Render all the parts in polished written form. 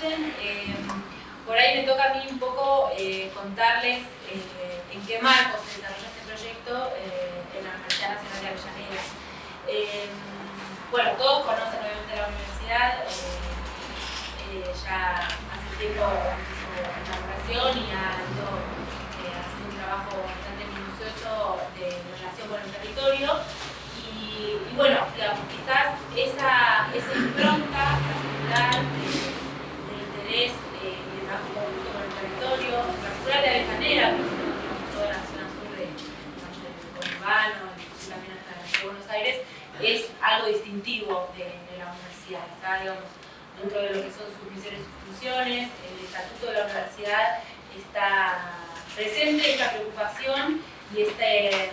conocen. Por ahí me toca a mí un poco contarles en qué marco se desarrolla este proyecto en la Universidad Nacional de Avellaneda. Bueno, todos conocen obviamente la universidad, ya hace tiempo hizo una inauguración y ha ido haciendo un trabajo bastante minucioso de relación con el territorio. Y bueno, digamos, quizás esa impronta particular del interés y del trabajo conjunto con el territorio, en particular de Avellaneda, pero también toda la zona sur del conurbano, también hasta de Buenos Aires, es algo distintivo de la universidad. Está, digamos, dentro de lo que son sus misiones y sus funciones, el estatuto de la universidad está presente esta preocupación y este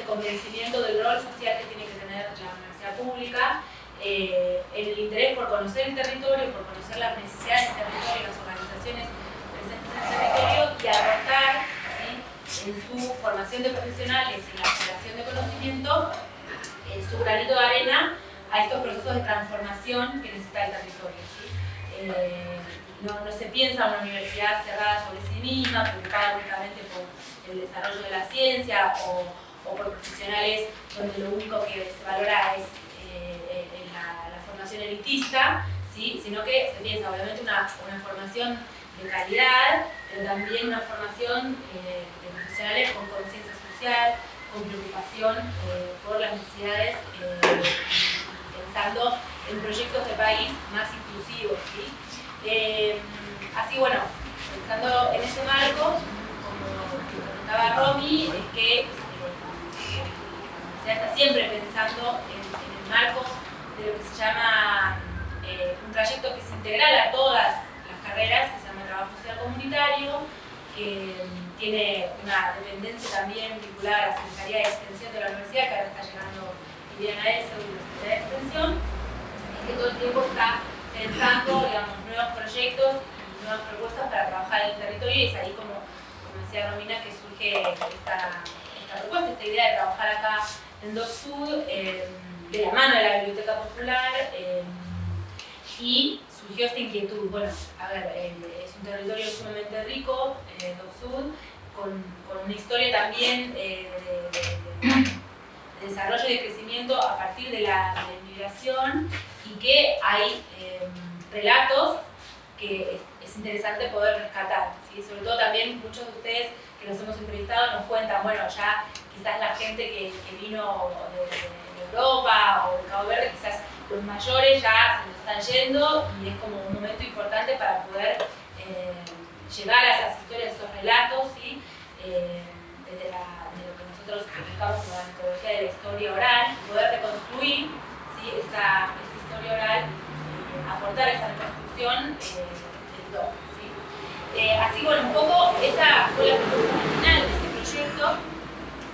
convencimiento del rol social que tiene que tener la universidad pública, el interés por conocer el territorio, por conocer las necesidades del territorio, las organizaciones presentes en el territorio y aportar, ¿sí?, en su formación de profesionales, en la generación de conocimiento, su granito de arena a estos procesos de transformación que necesita el territorio, ¿sí? No se piensa una universidad cerrada sobre sí misma, preocupada únicamente por el desarrollo de la ciencia o por profesionales donde lo único que se valora es la formación elitista, ¿sí?, sino que se piensa obviamente una formación de calidad, pero también una formación de profesionales con conciencia social, con preocupación por las necesidades, pensando en proyectos de país más inclusivos, ¿sí? Así, bueno, pensando en ese marco, como comentaba Romy, es que la universidad está siempre pensando en el marco de lo que se llama un trayecto que es integral a todas las carreras, que se llama Trabajo Social Comunitario, que tiene una dependencia también vinculada a la Secretaría de Extensión de la Universidad, que ahora está llegando Viviana Elsa, de la Secretaría de Extensión, es que todo el tiempo está pensando, digamos, nuevos proyectos y nuevas propuestas para trabajar en el territorio, y es ahí, como decía Romina, que surge esta propuesta, esta idea de trabajar acá en Doc Sud, de la mano de la Biblioteca Popular, y surgió esta inquietud. Bueno, a ver, es un territorio sumamente rico, Doc Sud, con una historia también de desarrollo y de crecimiento a partir de la inmigración, y que hay relatos que es interesante poder rescatar, ¿sí? Sobre todo también muchos de ustedes que nos hemos entrevistado nos cuentan, bueno, ya quizás la gente que vino de Europa o de Cabo Verde, quizás los mayores ya se nos están yendo, y es como un momento importante para poder llegar a esas historias, esos relatos, ¿sí?, desde lo que nosotros buscamos como la metodología de la historia oral, poder reconstruir, ¿sí?, esta historia oral, aportar esa reconstrucción del doc, ¿sí? Así, bueno, un poco esa fue la propuesta original de este proyecto,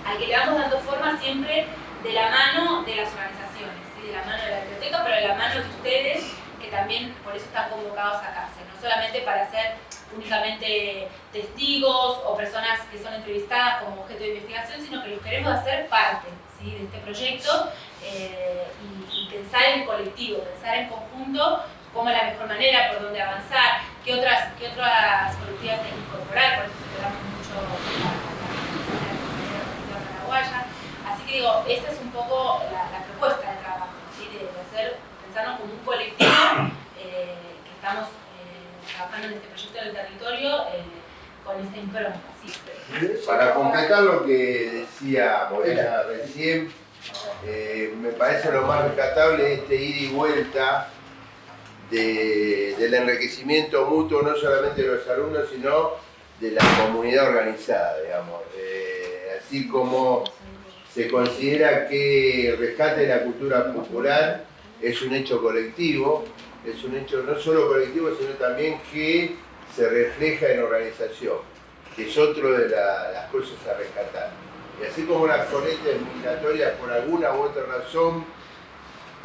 al que le vamos dando forma siempre de la mano de las organizaciones, ¿sí?, de la mano de la biblioteca, pero de la mano de ustedes, que también por eso están convocados acá, ¿sí?, no solamente para ser únicamente testigos o personas que son entrevistadas como objeto de investigación, sino que los queremos hacer parte, ¿sí?, de este proyecto, y pensar en colectivo, pensar en conjunto cómo es la mejor manera, por dónde avanzar, qué otras colectivas hay que incorporar. Por eso celebramos mucho la paraguaya. Así que digo, esa es un poco la propuesta de trabajo, ¿sí?, de pensarnos como un colectivo que estamos trabajando en este proyecto del territorio con esta impronta. ¿Sí? Para completar lo que decía Morena recién, me parece lo más rescatable este ida y vuelta del enriquecimiento mutuo, no solamente de los alumnos, sino de la comunidad organizada, digamos. Así como se considera que el rescate de la cultura popular es un hecho colectivo, es un hecho no solo colectivo, sino también que se refleja en organización, que es otro de las cosas a rescatar. Y así como las corrientes migratorias, por alguna u otra razón,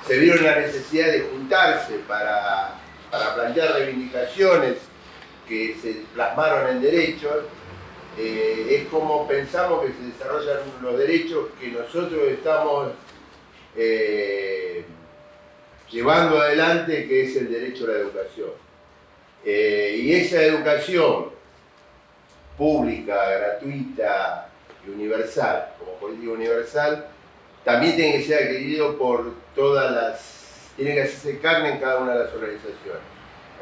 se vieron la necesidad de juntarse para plantear reivindicaciones que se plasmaron en derechos, es como pensamos que se desarrollan los derechos que nosotros estamos llevando adelante, que es el derecho a la educación. Y esa educación pública, gratuita y universal, como política universal, también tiene que ser adquirido por todas las, tiene que hacerse carne en cada una de las organizaciones.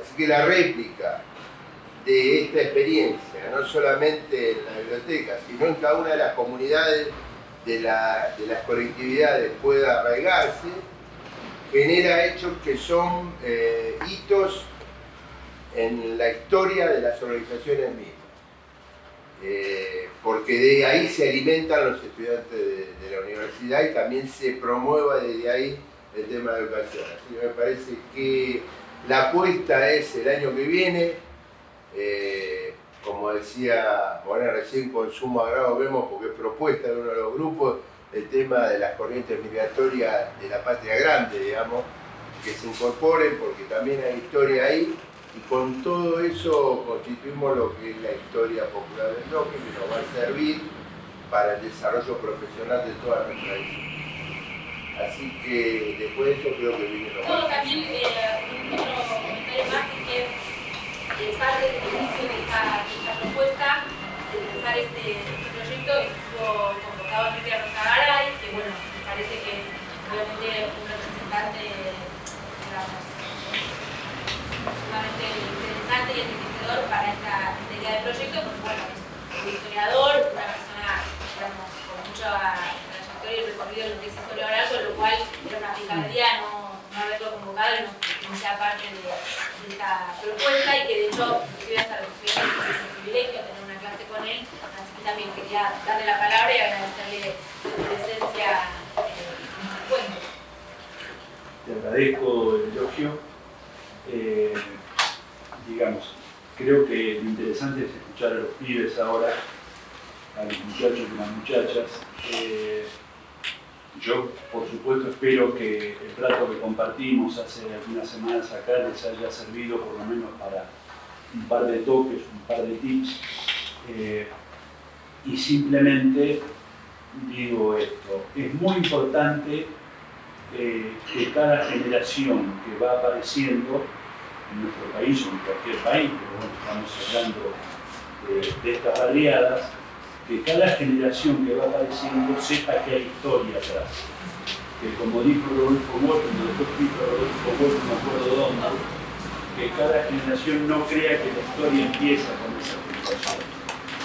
Así que la réplica de esta experiencia, no solamente en la biblioteca, sino en cada una de las comunidades de las colectividades pueda arraigarse, genera hechos que son hitos en la historia de las organizaciones mismas. Porque de ahí se alimentan los estudiantes de la universidad y también se promueva desde ahí el tema de educación. Así que me parece que la apuesta es el año que viene, como decía Morena recién, con sumo agrado vemos, porque es propuesta de uno de los grupos, el tema de las corrientes migratorias de la patria grande, digamos, que se incorporen porque también hay historia ahí. Y con todo eso constituimos lo que es la historia popular del bloque, que nos va a servir para el desarrollo profesional de toda nuestra isla. Así que después de eso creo que viene lo más. También un otro comentario más es que parte del inicio de esta propuesta, de empezar este proyecto, estuvo convocado Enrique Rosa Garay, que bueno, me parece que es obviamente un representante, digamos, sumamente interesante y enriquecedor para esta idea de proyecto, porque bueno, es un historiador, una persona, digamos, con mucha trayectoria y recorrido en lo que es historia oral, con lo cual era una picardía no haberlo convocado y no sea parte de esta propuesta, y que de hecho inclusive hasta los estudiantes es un privilegio tener una clase con él, así que también quería darle la palabra y agradecerle su presencia en el encuentro. Te agradezco el elogio. Digamos, creo que lo interesante es escuchar a los pibes ahora, a los muchachos y las muchachas. Yo, por supuesto, espero que el plato que compartimos hace algunas semanas acá les haya servido por lo menos para un par de toques, un par de tips. Y simplemente digo esto, es muy importante que cada generación que va apareciendo en nuestro país o en cualquier país, pero bueno, estamos hablando de estas barriadas, que cada generación que va apareciendo sepa que hay historia atrás. Que como dijo Rodolfo Walton, después dijo Rodolfo Walton, no me acuerdo dónde, que cada generación no crea que la historia empieza con esa generación.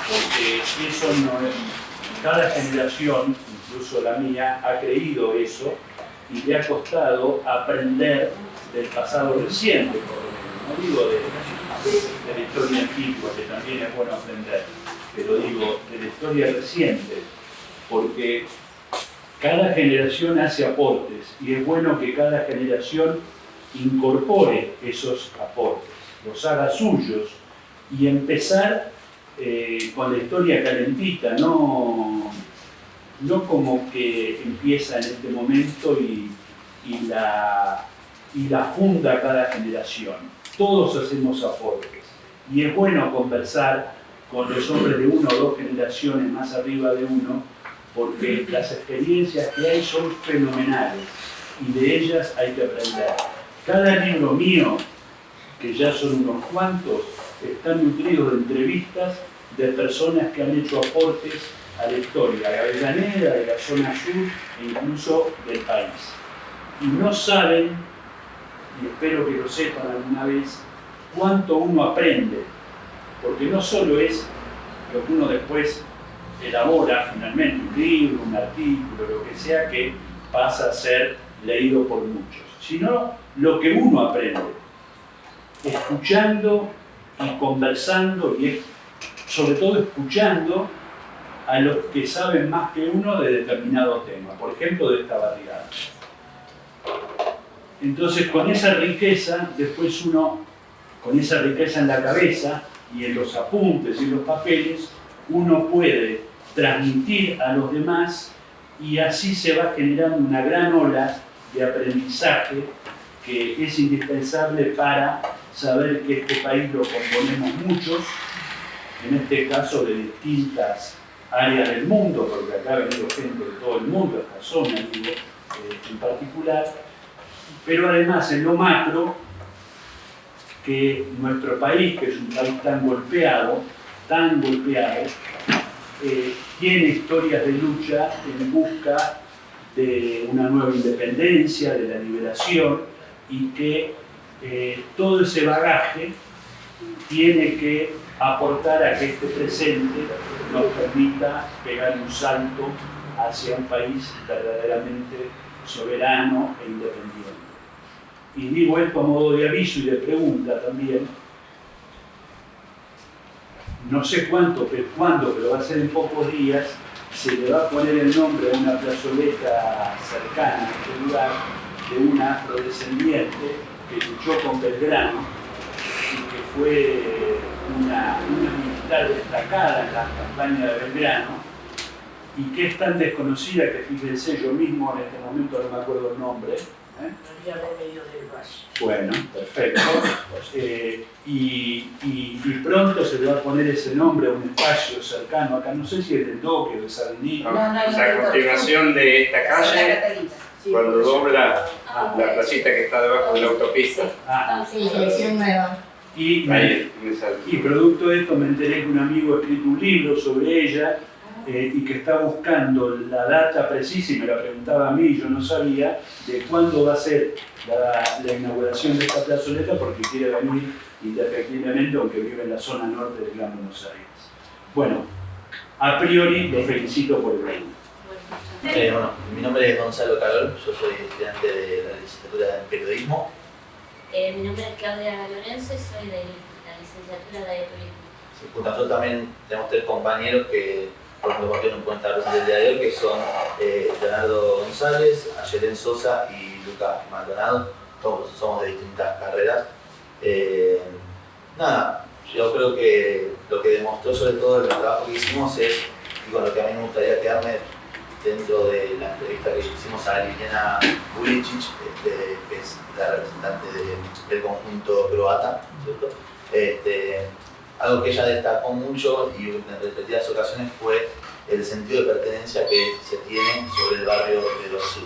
Porque eso no es. Cada generación, incluso la mía, ha creído eso y le ha costado aprender del pasado reciente, por lo menos. No digo de la historia antigua, que también es bueno aprender, pero digo de la historia reciente, porque cada generación hace aportes y es bueno que cada generación incorpore esos aportes, los haga suyos y empezar con la historia calentita, no como que empieza en este momento y la funda cada generación. Todos hacemos aportes y es bueno conversar con los hombres de una o dos generaciones más arriba de uno, porque las experiencias que hay son fenomenales y de ellas hay que aprender. Cada libro mío, que ya son unos cuantos, están nutridos de entrevistas de personas que han hecho aportes a la historia avellaneda, de la zona sur e incluso del país. Y no saben, y espero que lo sepan alguna vez, cuánto uno aprende, porque no solo es lo que uno después elabora finalmente, un libro, un artículo, lo que sea, que pasa a ser leído por muchos, sino lo que uno aprende, escuchando y conversando, y sobre todo escuchando a los que saben más que uno de determinado tema, por ejemplo de esta barriada. Entonces con esa riqueza, después uno, con esa riqueza en la cabeza y en los apuntes y en los papeles, uno puede transmitir a los demás y así se va generando una gran ola de aprendizaje que es indispensable para saber que este país lo componemos muchos, en este caso de distintas áreas del mundo, porque acá ha venido gente de todo el mundo, esta zona digo, en particular, pero además en lo macro que nuestro país, que es un país tan golpeado, tiene historias de lucha en busca de una nueva independencia, de la liberación, y que todo ese bagaje tiene que aportar a que este presente nos permita pegar un salto hacia un país verdaderamente soberano e independiente. Y digo esto a modo de aviso y de pregunta también. No sé cuándo, pero va a ser en pocos días, se le va a poner el nombre a una plazoleta cercana a este lugar de una afrodescendiente que luchó con Belgrano y que fue una militar destacada en la campaña de Belgrano y que es tan desconocida que, fíjense, yo mismo en este momento no me acuerdo el nombre. María Remedio del Valle. Bueno, perfecto. Y pronto se le va a poner ese nombre a un espacio cercano acá, no sé si es del Doque o de Sarandí. La continuación de esta calle, cuando dobla la placita que está debajo de la autopista. Sí, dirección nueva. Y producto de esto me enteré que un amigo ha escrito un libro sobre ella y que está buscando la data precisa, y me la preguntaba a mí, yo no sabía, de cuándo va a ser la inauguración de esta plazoleta, porque quiere venir indefectiblemente, aunque vive en la zona norte de Gran Buenos Aires. Bueno, a priori lo felicito por el premio. Bueno, mi nombre es Gonzalo Carol, yo soy estudiante de la licenciatura en periodismo. Mi nombre es Claudia Lorenzo y soy de la licenciatura de turismo. Sí, nosotros también tenemos 3 compañeros que por ejemplo compartieron un cuenta del día de hoy, que son Leonardo González, Ayelen Sosa y Lucas Maldonado. Todos somos de distintas carreras. Nada, yo creo que lo que demostró sobre todo el trabajo que hicimos es, y con lo que a mí me gustaría quedarme dentro de la entrevista que hicimos a Liliana Vulicic, que es la representante del conjunto croata, ¿cierto? Algo que ella destacó mucho y en repetidas ocasiones fue el sentido de pertenencia que se tiene sobre el barrio de los Sur.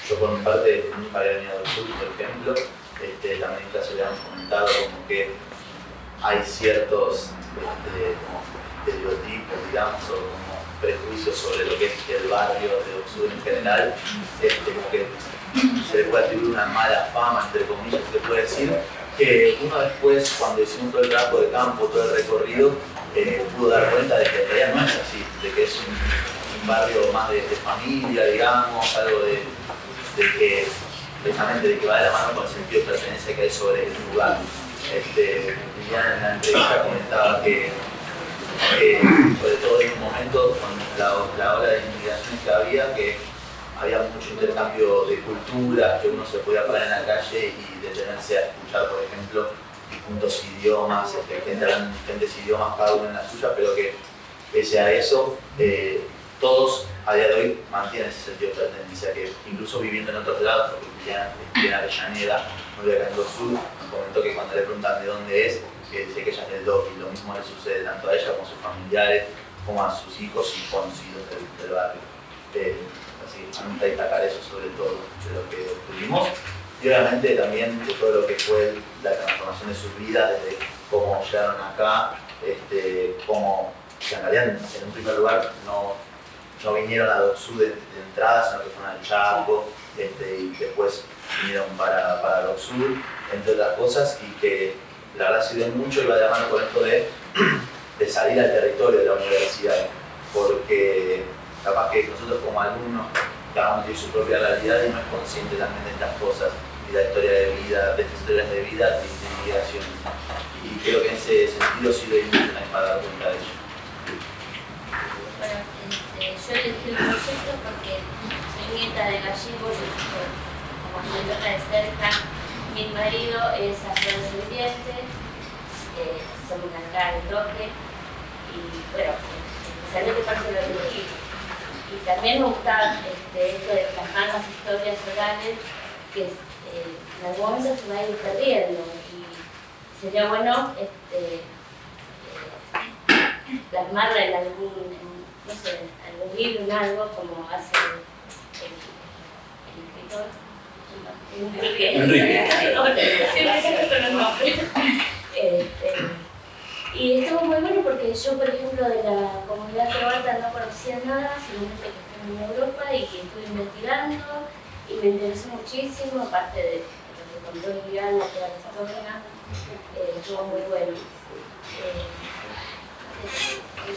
Yo por mi parte nunca había venido del Sur, por ejemplo, también en clase le han comentado como que hay ciertos como estereotipos, digamos, o como prejuicios sobre lo que es el barrio de los Sur en general, como que se le puede atribuir una mala fama, entre comillas, se puede decir, que uno después, cuando hicimos todo el trabajo de campo, todo el recorrido, pudo dar cuenta de que en realidad no es así, de que es un barrio más de familia, digamos, algo de que, precisamente, de que va de la mano con el sentido de pertenencia que hay sobre el lugar. Liliana en la entrevista comentaba que, sobre todo en un momento, con la ola de inmigraciones que había mucho intercambio de culturas, que uno se podía parar en la calle y detenerse a escuchar, por ejemplo, distintos idiomas, diferentes idiomas, cada uno en la suya, pero que pese a eso, todos a día de hoy mantienen ese sentido de pertenencia, que incluso viviendo en otros lados, porque viví en Avellaneda, no viví acá en los Sur, me comentó que cuando le preguntan de dónde es, que dice que ella es del Doque, y lo mismo le sucede tanto a ella como a sus familiares, como a sus hijos y conocidos del barrio. Así, a mí me gusta destacar eso sobre todo de lo que tuvimos y obviamente también de todo lo que fue la transformación de sus vidas, desde cómo llegaron acá, cómo en realidad en un primer lugar no vinieron a Docsud de entrada, sino que fueron al Chaco y después vinieron para Docsud, entre otras cosas, y que la verdad sirve mucho y va de la mano con esto de salir al territorio de la universidad, porque capaz que nosotros como alumnos cada uno tiene su propia realidad y no es consciente también de estas cosas y la historia de vida, de estas historias de vida y de inmigración. Y creo que en ese sentido sirve mucho también para dar cuenta de ello. Bueno, yo elegí el proyecto porque soy nieta de gallegos, como me toca de cerca. Mi marido es afrodescendiente, somos acá del Doque y bueno, especialmente por eso lo elegí. Y también me gusta esto de plasmar las historias orales que en algún momento se va a ir perdiendo y sería bueno plasmarla en algún libro, en algo como hace el escritor. Enrique. Y estuvo muy bueno porque yo, por ejemplo, de la comunidad croata no conocía nada, solamente que estuve en Europa y que estuve investigando y me interesó muchísimo, aparte de lo que contó Liliana, toda la historia, estuvo muy bueno.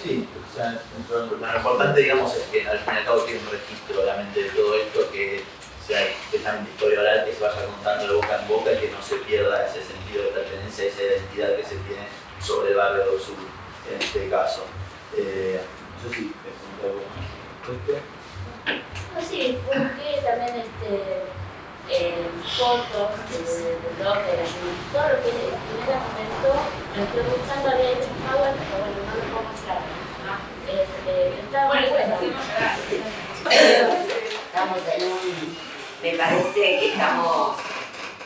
Sí, o sea, lo importante, digamos, es que al fin y al cabo tiene un registro, obviamente, de todo esto, que sea especialmente historia oral, que se vaya contando de boca en boca y que no se pierda ese sentido de pertenencia, esa identidad que se tiene sobre el barrio del sur, en este caso. No sé si te pregunté algo más. No, sí, busqué también fotos de blog de la semana. Todo lo que Jimena comentó, lo estoy buscando, había hecho un power, pero bueno, no lo puedo mostrar. Está Bueno, muy eso bueno. decimos Estamos en un... Me parece que estamos,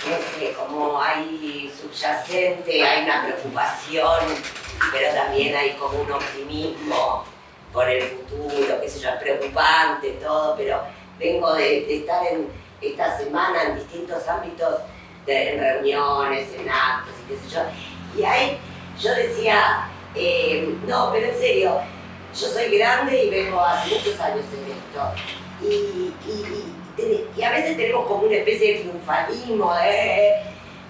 no sé, como hay subyacente, hay una preocupación, pero también hay como un optimismo por el futuro, qué sé yo, es preocupante todo, pero vengo de estar esta semana en distintos ámbitos, en reuniones, en actos y qué sé yo, y ahí yo decía, no, pero en serio, yo soy grande y vengo hace muchos años en esto, y a veces tenemos como una especie de triunfalismo,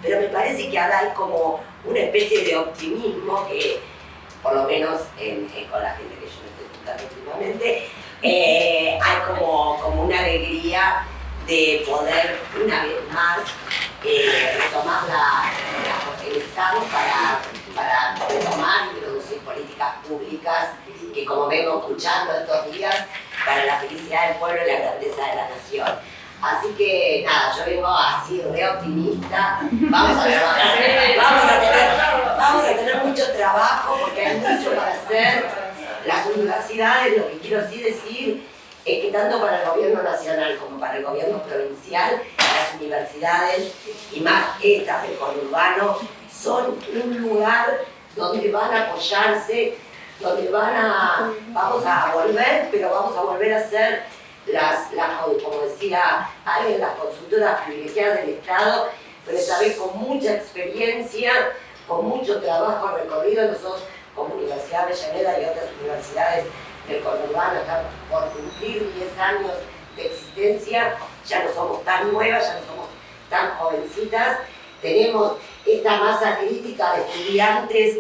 pero me parece que ahora hay como una especie de optimismo que, por lo menos con la gente que yo me estoy juntando últimamente, hay como una alegría de poder una vez más retomar el Estado para retomar y producir políticas públicas que, como vengo escuchando estos días, para la felicidad del pueblo y la grandeza de la nación. Así que nada, yo vengo así re optimista, vamos a tener mucho trabajo porque hay mucho para hacer. Las universidades, lo que quiero sí decir es que tanto para el gobierno nacional como para el gobierno provincial, las universidades y más estas del conurbano son un lugar donde van a apoyarse, donde vamos a volver, pero vamos a volver a ser como decía alguien, las consultoras privilegiadas del Estado, pero esta vez con mucha experiencia, con mucho trabajo recorrido. Nosotros como Universidad Avellaneda y otras universidades del conurbano están por cumplir 10 años de existencia, ya no somos tan nuevas, ya no somos tan jovencitas, tenemos esta masa crítica de estudiantes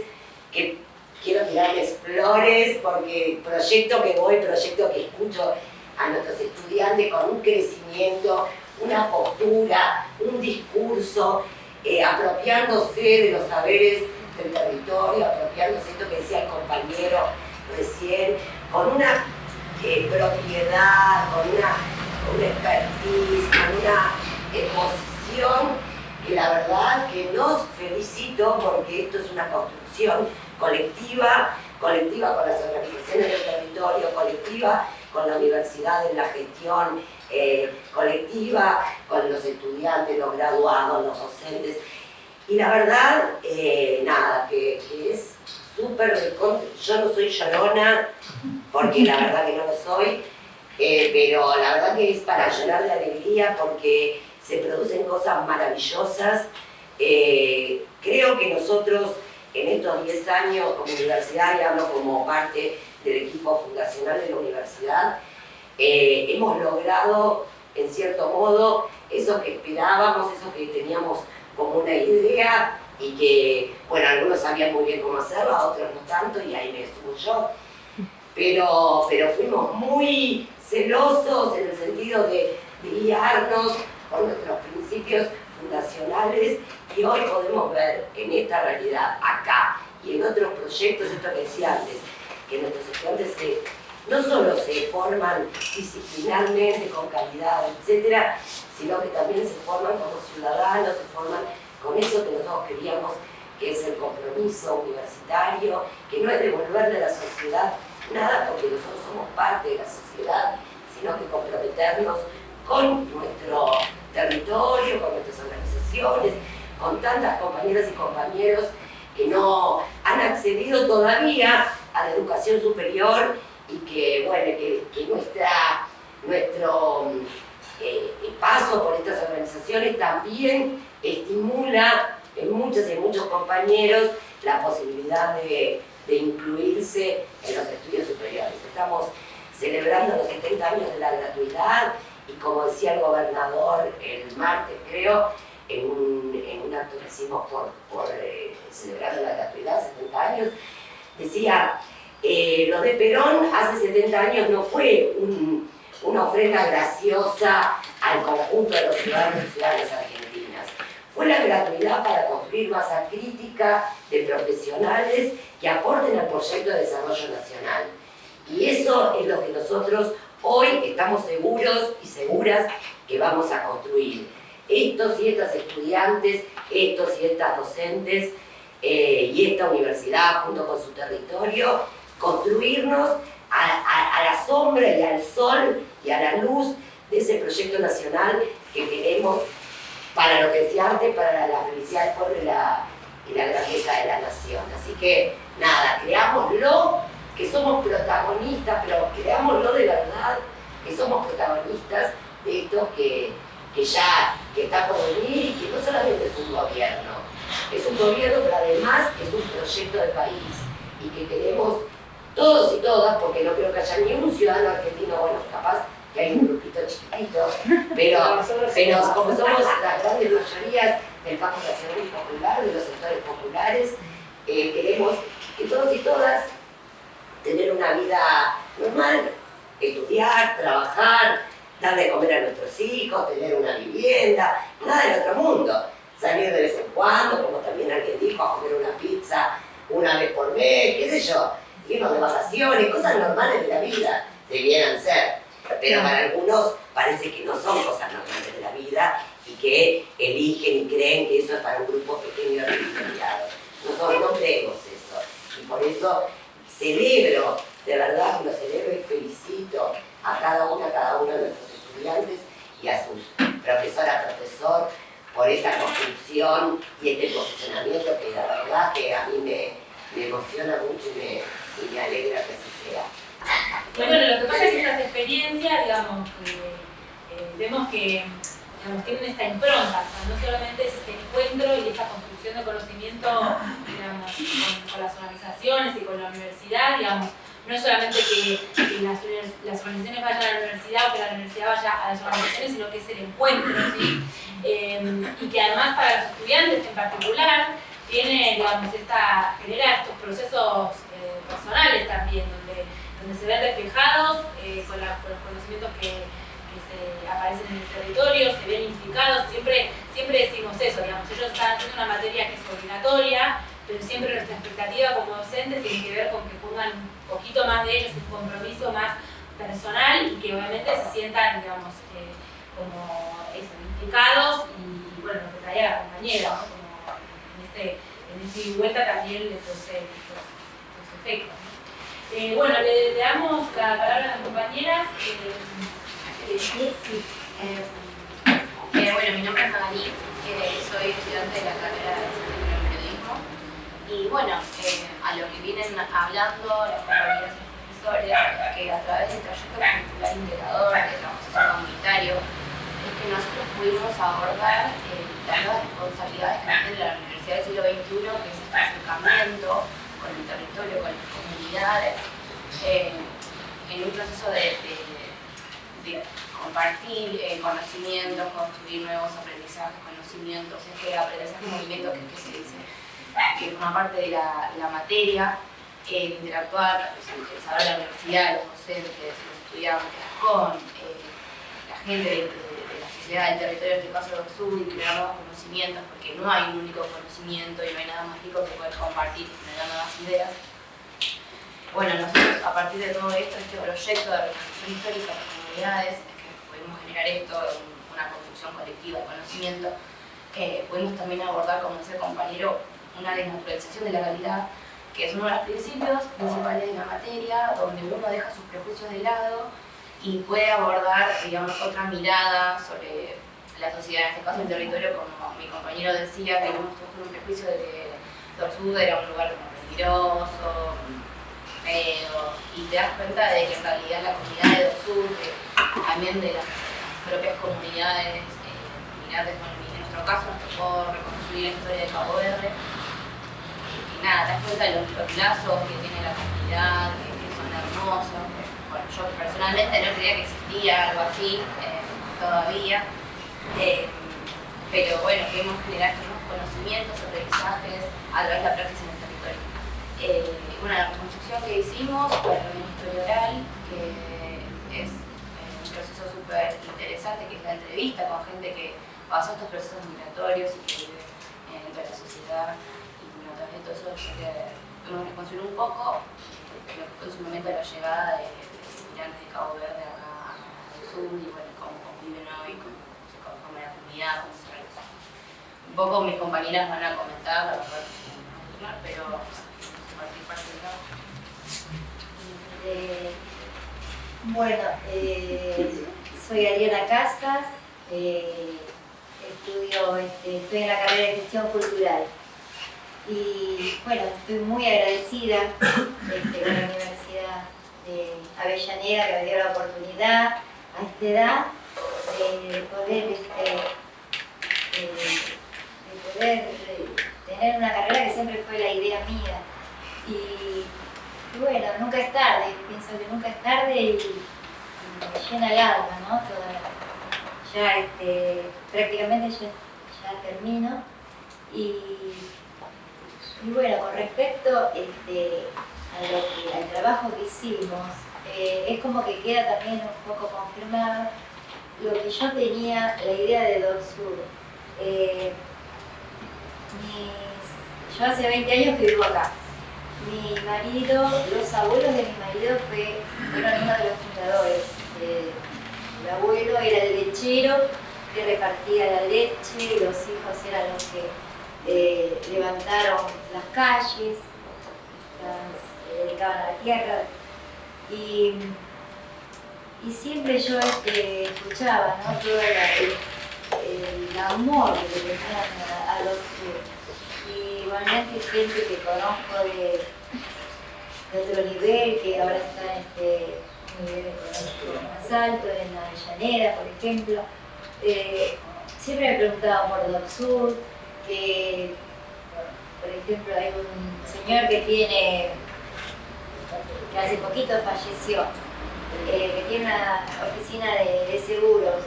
que quiero tirarles flores porque proyecto que voy, proyecto que escucho a nuestros estudiantes con un crecimiento, una postura, un discurso, apropiándose de los saberes del territorio, apropiándose esto que decía el compañero recién, con una propiedad, con una expertise, con una exposición que la verdad que nos felicito porque esto es una construcción colectiva con las organizaciones del territorio, colectiva con la universidad en la gestión, colectiva con los estudiantes, los graduados, los docentes. Y la verdad, nada, que es súper... Yo no soy llorona, porque la verdad que no lo soy, pero la verdad que es para llorar de alegría porque se producen cosas maravillosas. Creo que nosotros en estos 10 años como universidad, y hablo como parte del equipo fundacional de la universidad, hemos logrado, en cierto modo, eso que esperábamos, eso que teníamos como una idea y que, bueno, algunos sabían muy bien cómo hacerlo, a otros no tanto, y ahí me sumo yo. Pero fuimos muy celosos en el sentido de guiarnos por nuestros principios fundacionales y hoy podemos ver en esta realidad, acá y en otros proyectos, esto que decía antes, que nuestros estudiantes no solo se forman disciplinarmente, con calidad, etcétera, sino que también se forman como ciudadanos, se forman con eso que nosotros queríamos, que es el compromiso universitario, que no es devolverle a la sociedad nada porque nosotros somos parte de la sociedad, sino que comprometernos con nuestro territorio, con nuestras organizaciones, con tantas compañeras y compañeros que no han accedido todavía a la educación superior y que, bueno, que nuestro paso por estas organizaciones también estimula en muchos y muchos compañeros la posibilidad de incluirse en los estudios superiores. Estamos celebrando los 70 años de la gratuidad y, como decía el gobernador el martes, creo, en un acto que hicimos por celebrando la gratuidad, 70 años, decía, lo de Perón hace 70 años no fue una ofrenda graciosa al conjunto de los ciudadanos y ciudadanas argentinas. Fue la gratuidad para construir masa crítica de profesionales que aporten al proyecto de desarrollo nacional. Y eso es lo que nosotros hoy estamos seguros y seguras que vamos a construir. Estos y estas estudiantes, estos y estas docentes y esta universidad junto con su territorio, construirnos a la sombra y al sol y a la luz de ese proyecto nacional que queremos para lo que decía antes, para la felicidad del pueblo y la grandeza de la nación. Así que nada, creámoslo, que somos protagonistas, pero creámoslo de verdad, que somos protagonistas de esto que está por venir y que no solamente es un gobierno, pero además es un proyecto de país y que queremos todos y todas, porque no creo que haya ni un ciudadano argentino, bueno, capaz que hay un grupito chiquitito, pero como somos las grandes mayorías del Pacto Nacional y Popular, de los sectores populares, queremos que todos y todas tener una vida normal, estudiar, trabajar, dar de comer a nuestros hijos, tener una vivienda, nada del otro mundo. Salir de vez en cuando, como también alguien dijo, a comer una pizza una vez por mes, qué sé yo, irnos de vacaciones, cosas normales de la vida, debieran ser. Pero para algunos parece que no son cosas normales de la vida y que eligen y creen que eso es para un grupo pequeño y privilegiado. Nosotros no creemos eso. Y por eso celebro, de verdad lo celebro y felicito a cada uno de nuestros estudiantes y a sus profesor, por esta construcción y este posicionamiento que la verdad que a mí me emociona mucho y me alegra que así sea. Y bueno, lo que pasa es que estas experiencias, digamos, vemos que tienen esta impronta, o sea, no solamente es este encuentro y esta construcción de conocimiento, digamos, con las organizaciones y con la universidad, digamos, no es solamente que las organizaciones vayan a la universidad o que la universidad vaya a las organizaciones, sino que es el encuentro, ¿sí? Y que además para los estudiantes en particular tiene, digamos, genera estos procesos personales también, donde se ven reflejados con los conocimientos que se aparecen en el territorio, se ven implicados, siempre decimos eso, digamos, ellos están haciendo una materia que es obligatoria, pero siempre nuestra expectativa como docentes tiene que ver con que pongan un poquito más de ellos, un compromiso más personal y que obviamente se sientan, digamos, como eso, implicados y bueno, lo que traía la compañera, ¿no? Como en este ida y vuelta también les produce los efectos, ¿no? Bueno, le damos la palabra a las compañeras. Bueno, mi nombre es Magalí, soy estudiante de la carrera de periodismo y bueno, a lo que vienen hablando las compañeras y los profesores es que a través del proyecto curricular integrador de transición comunitario es que nosotros pudimos abordar las nuevas responsabilidades que tiene la Universidad del siglo XXI, que es este acercamiento con el territorio, con las comunidades, en un proceso de compartir conocimientos, construir nuevos aprendizajes, conocimientos, este aprendizaje en movimiento que se dice, que forma parte de la materia, interactuar, saber la universidad, los docentes, los estudiantes, con la gente de la sociedad, del territorio, en este caso del sur, y crear nuevos conocimientos, porque no hay un único conocimiento y no hay nada más rico que poder compartir y generar nuevas ideas. Bueno, nosotros a partir de todo esto, este proyecto de reconstrucción histórica de las comunidades, pudimos generar esto, una construcción colectiva de conocimiento, pudimos también abordar, como decía el compañero, una desnaturalización de la realidad, que es uno de los principios principales de la materia, donde uno deja sus prejuicios de lado y puede abordar, digamos, otra mirada sobre la sociedad, en este caso el territorio, como mi compañero decía, que uno tuvo un prejuicio de que el sur era un lugar como peligroso, y te das cuenta de que en realidad la comunidad de Sur, también de las propias comunidades migrantes. Bueno, en nuestro caso nos tocó reconstruir la historia de Cabo Verde. Y nada, te das cuenta de los lazos que tiene la comunidad, que son hermosos. Bueno, yo personalmente no creía que existía algo así todavía. Pero bueno, queremos generar estos conocimientos, aprendizajes a través de la praxis en el territorio. Una reconstrucción que hicimos fue el historia oral, que es un proceso súper interesante, que es la entrevista con gente que pasó estos procesos migratorios y que vive dentro de la sociedad. Y bueno, a través de todo eso hemos reconstruido un poco lo que fue en su momento la llegada de los migrantes de Cabo Verde acá al sur y bueno, cómo conviven hoy con la comunidad, cómo se realiza. Un poco mis compañeras van a comentar, la verdad, pero cualquier parte de Bueno, soy Ariana Casas, estoy en la carrera de gestión cultural y bueno, estoy muy agradecida con la Universidad de Avellaneda que me dio la oportunidad a esta edad de poder tener una carrera que siempre fue la idea mía. Y bueno, nunca es tarde, pienso que nunca es tarde y me llena el alma, ¿no? Ya prácticamente ya termino. Y bueno, con respecto al trabajo que hicimos, es como que queda también un poco confirmado lo que yo tenía, la idea de DocSur. Yo hace 20 años que vivo acá. Mi marido, los abuelos de mi marido fueron uno de los fundadores. El abuelo era el lechero que repartía la leche y los hijos eran los que levantaron las calles, se dedicaban a la tierra. Y siempre yo escuchaba, ¿no? Todo el amor que le tenían a los y igualmente gente que conozco de otro nivel, que ahora está en un nivel económico más alto, en Avellaneda, por ejemplo. Siempre me preguntaban por DocSur, que por ejemplo hay un señor que hace poquito falleció, que tiene una oficina de seguros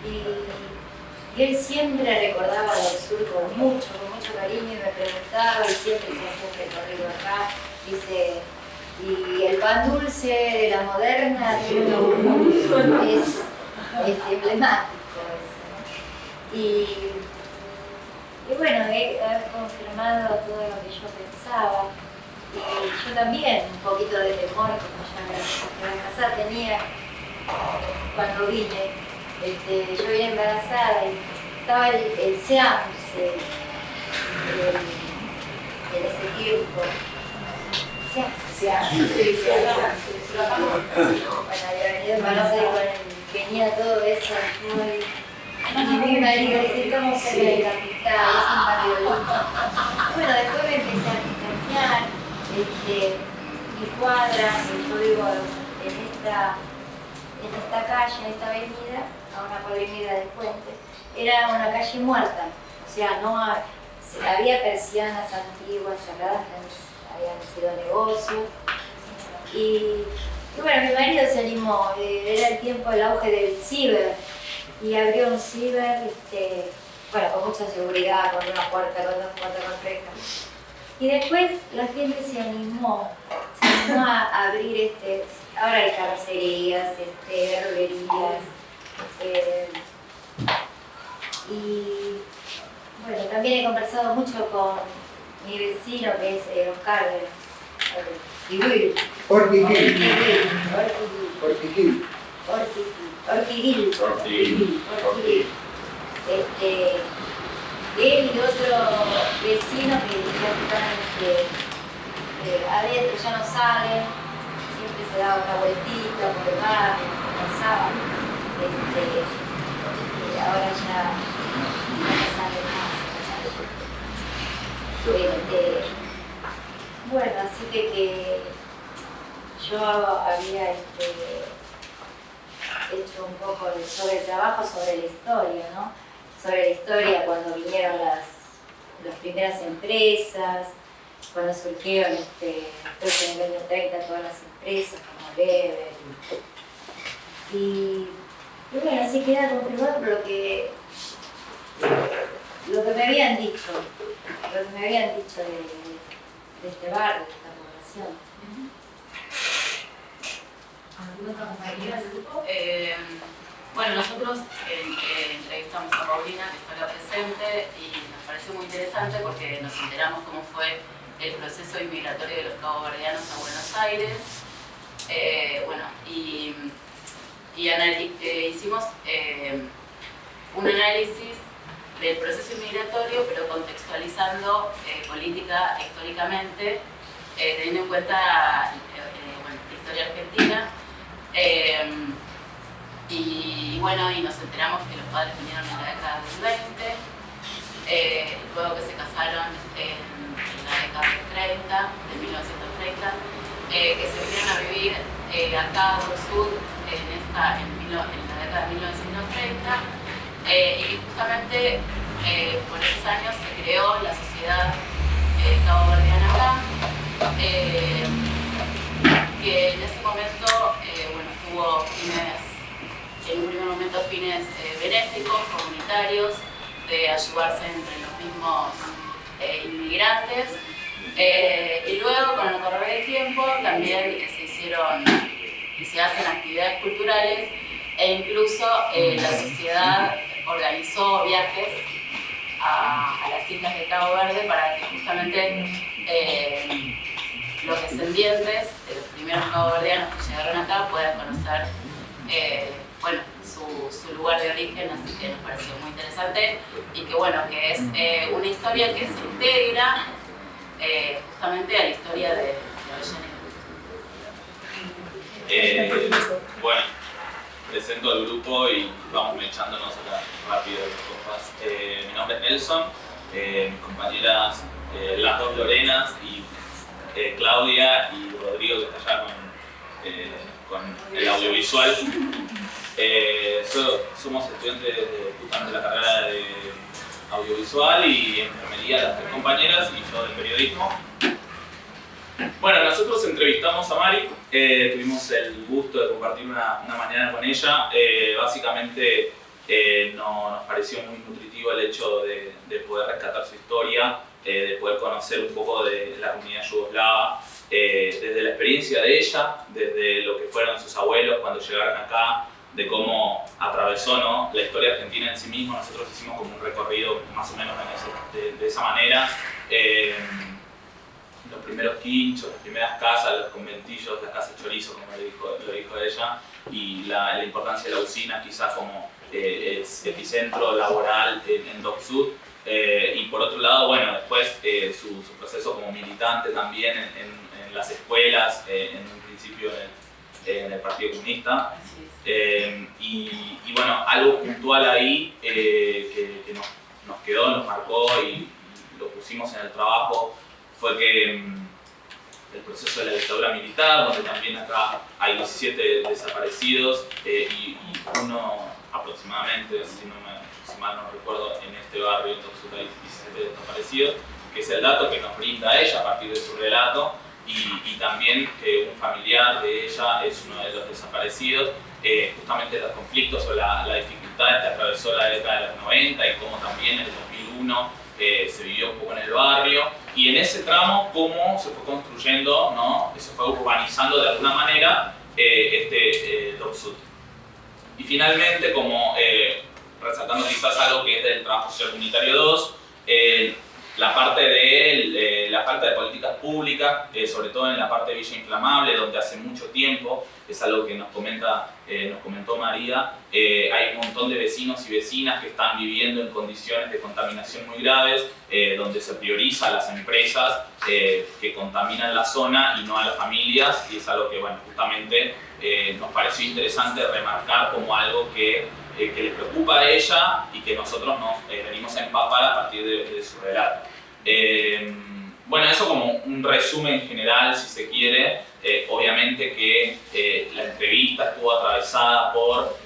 y él siempre recordaba DocSur con mucho cariño y me preguntaba y siempre se hacía un recorrido acá. Dice, y el pan dulce de la moderna es emblemático eso, ¿no? Y bueno, he confirmado todo lo que yo pensaba. Y yo también, un poquito de temor, como ya la casa tenía cuando vine. Yo vine embarazada y estaba el SEAMS en ese tiempo. Bueno, había venido embarazada y venía todo eso. Y mi marido dice, estamos cerca de capital, es un barrio lindo. Bueno, después me empecé a extrañar mi cuadra, yo vivo en esta calle, en esta avenida, a una avenida del puente, era una calle muerta, o sea, no había persianas antiguas cerradas que habían sido negocios. Y bueno, mi marido se animó, era el tiempo del auge del ciber, y abrió un ciber, bueno, con mucha seguridad, con una puerta, con dos puertas con rejas. Y después la gente se animó a abrir ahora hay carrocerías, verdulerías, y bueno, también he conversado mucho con mi vecino que es Oscar Ortiguil. Él y otro vecino que ya están adentro, ya no salen, siempre se da una vueltita por el barrio, pasaban, ahora ya no salen más. Bueno, así que yo había hecho un poco sobre el trabajo, sobre la historia, ¿no? Sobre la historia cuando vinieron las primeras empresas, cuando surgieron, creo que en el año 30 todas las empresas como Lever. Y bueno, así queda confirmado por lo que me habían dicho, de este barrio, de esta población. ¿Alguna otra compañera del grupo? Bueno, nosotros entrevistamos a Paulina, que está acá presente, y nos pareció muy interesante porque nos enteramos cómo fue el proceso inmigratorio de los caboverdianos a Buenos Aires. Bueno, y hicimos un análisis del proceso inmigratorio, pero contextualizando política históricamente, teniendo en cuenta la historia argentina. Y bueno, y nos enteramos que los padres vinieron en la década del 20, luego que se casaron en la década del 30, de 1930, que se vinieron a vivir acá al sur en la década de 1930, y justamente por esos años se creó la sociedad caboverdiana acá, que en ese momento tuvo en un primer momento fines benéficos, comunitarios, de ayudarse entre los mismos inmigrantes, y luego con el correr del tiempo también se hicieron y se hacen actividades culturales, e incluso la sociedad organizó viajes a las islas de Cabo Verde para que justamente los descendientes de los primeros caboverdianos que llegaron acá puedan conocer su lugar de origen, así que nos pareció muy interesante y que bueno, que es una historia que se integra justamente a la historia de Avellaneda. Bueno, presento al grupo y vamos echándonos acá rápido las cosas. Mi nombre es Nelson, mis compañeras las dos Lorenas y Claudia y Rodrigo, que está allá con el audiovisual. Somos estudiantes justamente de la carrera de audiovisual y enfermería, las tres compañeras, y yo de periodismo. Bueno, nosotros entrevistamos a Mari, tuvimos el gusto de compartir una mañana con ella. Básicamente nos pareció muy nutritivo el hecho de poder rescatar su historia, de poder conocer un poco de la comunidad yugoslava, desde la experiencia de ella, desde lo que fueron sus abuelos cuando llegaron acá, de cómo atravesó, ¿no?, la historia argentina en sí misma. Nosotros hicimos como un recorrido más o menos de esa manera. Los primeros quinchos, las primeras casas, los conventillos, las casas chorizo, como lo dijo ella, y la importancia de la usina quizás como epicentro laboral en Dock Sud. Y por otro lado, bueno, después su proceso como militante también en las escuelas, en un principio en el Partido Comunista. Y bueno, algo puntual ahí que nos quedó, nos marcó y lo pusimos en el trabajo, fue que el proceso de la dictadura militar, donde también acá hay 17 desaparecidos y uno aproximadamente, si mal no recuerdo, en este barrio entonces hay 17 desaparecidos, que es el dato que nos brinda ella a partir de su relato, y también que un familiar de ella es uno de los desaparecidos. Justamente los conflictos o la dificultad que atravesó la década de los 90 y cómo también en el 2001 se vivió un poco en el barrio, y en ese tramo cómo se fue construyendo, ¿no?, se fue urbanizando de alguna manera Dock Sud. Y finalmente, como resaltando quizás algo que es del trabajo social comunitario 2, la parte de la falta de políticas públicas, sobre todo en la parte de Villa Inflamable, donde hace mucho tiempo, es algo que nos comentó María, hay un montón de vecinos y vecinas que están viviendo en condiciones de contaminación muy graves, donde se prioriza a las empresas que contaminan la zona y no a las familias, y es algo que, bueno, justamente nos pareció interesante remarcar como algo que le preocupa a ella y que nosotros nos venimos a empapar a partir de su relato. bueno, eso como un resumen general, si se quiere. Obviamente que la entrevista estuvo atravesada por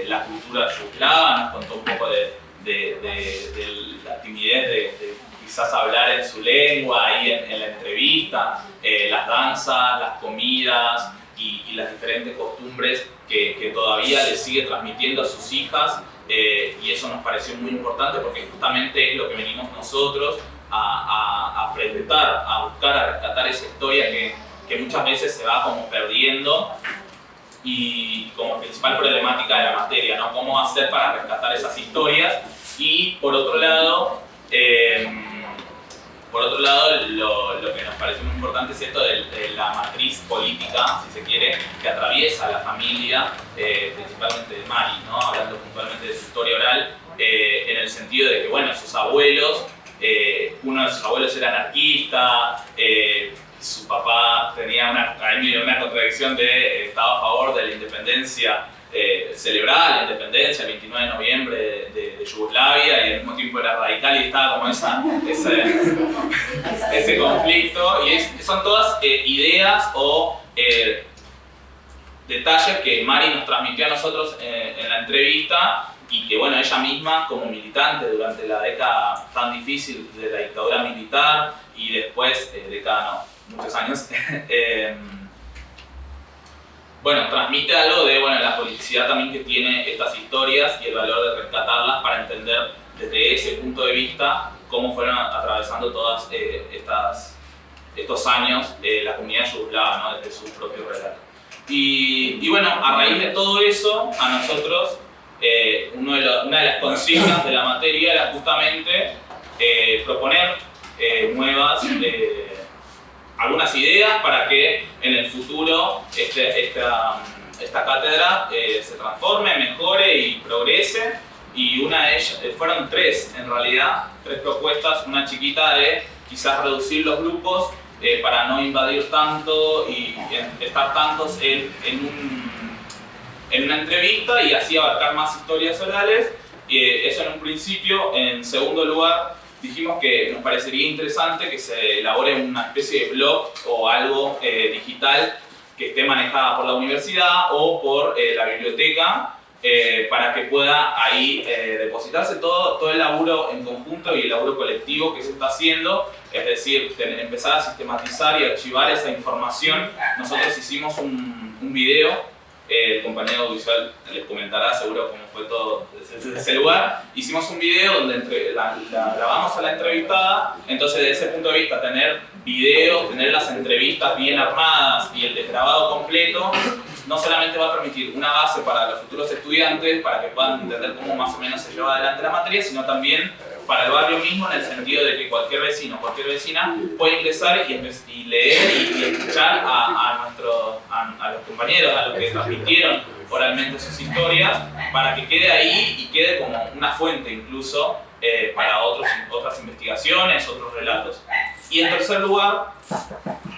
la cultura yugoslava, nos contó un poco de la timidez de quizás hablar en su lengua ahí en la entrevista, las danzas, las comidas y las diferentes costumbres que todavía le sigue transmitiendo a sus hijas, y eso nos pareció muy importante porque justamente es lo que venimos nosotros a presentar, a buscar, a rescatar esa historia que muchas veces se va como perdiendo y como principal problemática de la materia, ¿no? Cómo hacer para rescatar esas historias. Y por otro lado, lo que nos pareció muy importante es esto de la matriz política, si se quiere, que atraviesa la familia, principalmente de Mari, ¿no? Hablando puntualmente de su historia oral, en el sentido de que, bueno, sus abuelos, uno de sus abuelos era anarquista, su papá tenía una contradicción de estaba a favor de la independencia, celebraba la independencia el 29 de noviembre de Yugoslavia y al mismo tiempo era radical y estaba como ese conflicto. Y son todas ideas o detalles que Mari nos transmitió a nosotros en la entrevista y que, bueno, ella misma como militante durante la década tan difícil de la dictadura militar y después, muchos años, bueno, transmite algo de la politicidad también que tiene estas historias y el valor de rescatarlas para entender desde ese punto de vista cómo fueron atravesando todas estos años la comunidad yugoslava, ¿no? Desde su propio relato. Y bueno, a raíz de todo eso, a nosotros, una de las consignas de la materia era justamente proponer algunas ideas para que en el futuro esta cátedra se transforme, mejore y progrese. Y una de ellas, fueron tres en realidad, tres propuestas, una chiquita de quizás reducir los grupos para no invadir tanto y estar tantos en una entrevista y así abarcar más historias orales. Eso en un principio. En segundo lugar, dijimos que nos parecería interesante que se elabore una especie de blog o algo digital que esté manejada por la universidad o por la biblioteca para que pueda ahí depositarse todo el laburo en conjunto y el laburo colectivo que se está haciendo, es decir, empezar a sistematizar y archivar esa información. Nosotros hicimos un video. El compañero visual les comentará seguro cómo fue todo desde ese lugar. Hicimos un video donde la grabamos a la entrevistada, entonces desde ese punto de vista tener videos, tener las entrevistas bien armadas y el desgrabado completo no solamente va a permitir una base para los futuros estudiantes para que puedan entender cómo más o menos se lleva adelante la materia, sino también para el barrio mismo, en el sentido de que cualquier vecino, cualquier vecina puede ingresar y leer y escuchar a los compañeros, a los que transmitieron oralmente sus historias, para que quede ahí y quede como una fuente incluso para otras investigaciones, otros relatos. Y en tercer lugar,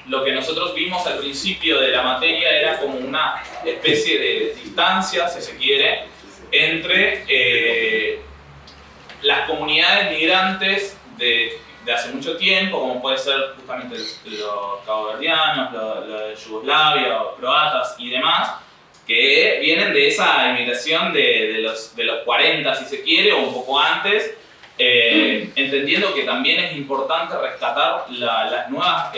lo que nosotros vimos al principio de la materia era como una especie de distancia, si se quiere, entre las comunidades migrantes de hace mucho tiempo, como puede ser justamente los caboverdianos, los de Yugoslavia, o croatas y demás, que vienen de esa emigración de los 40, si se quiere, o un poco antes, entendiendo que también es importante rescatar las nuevas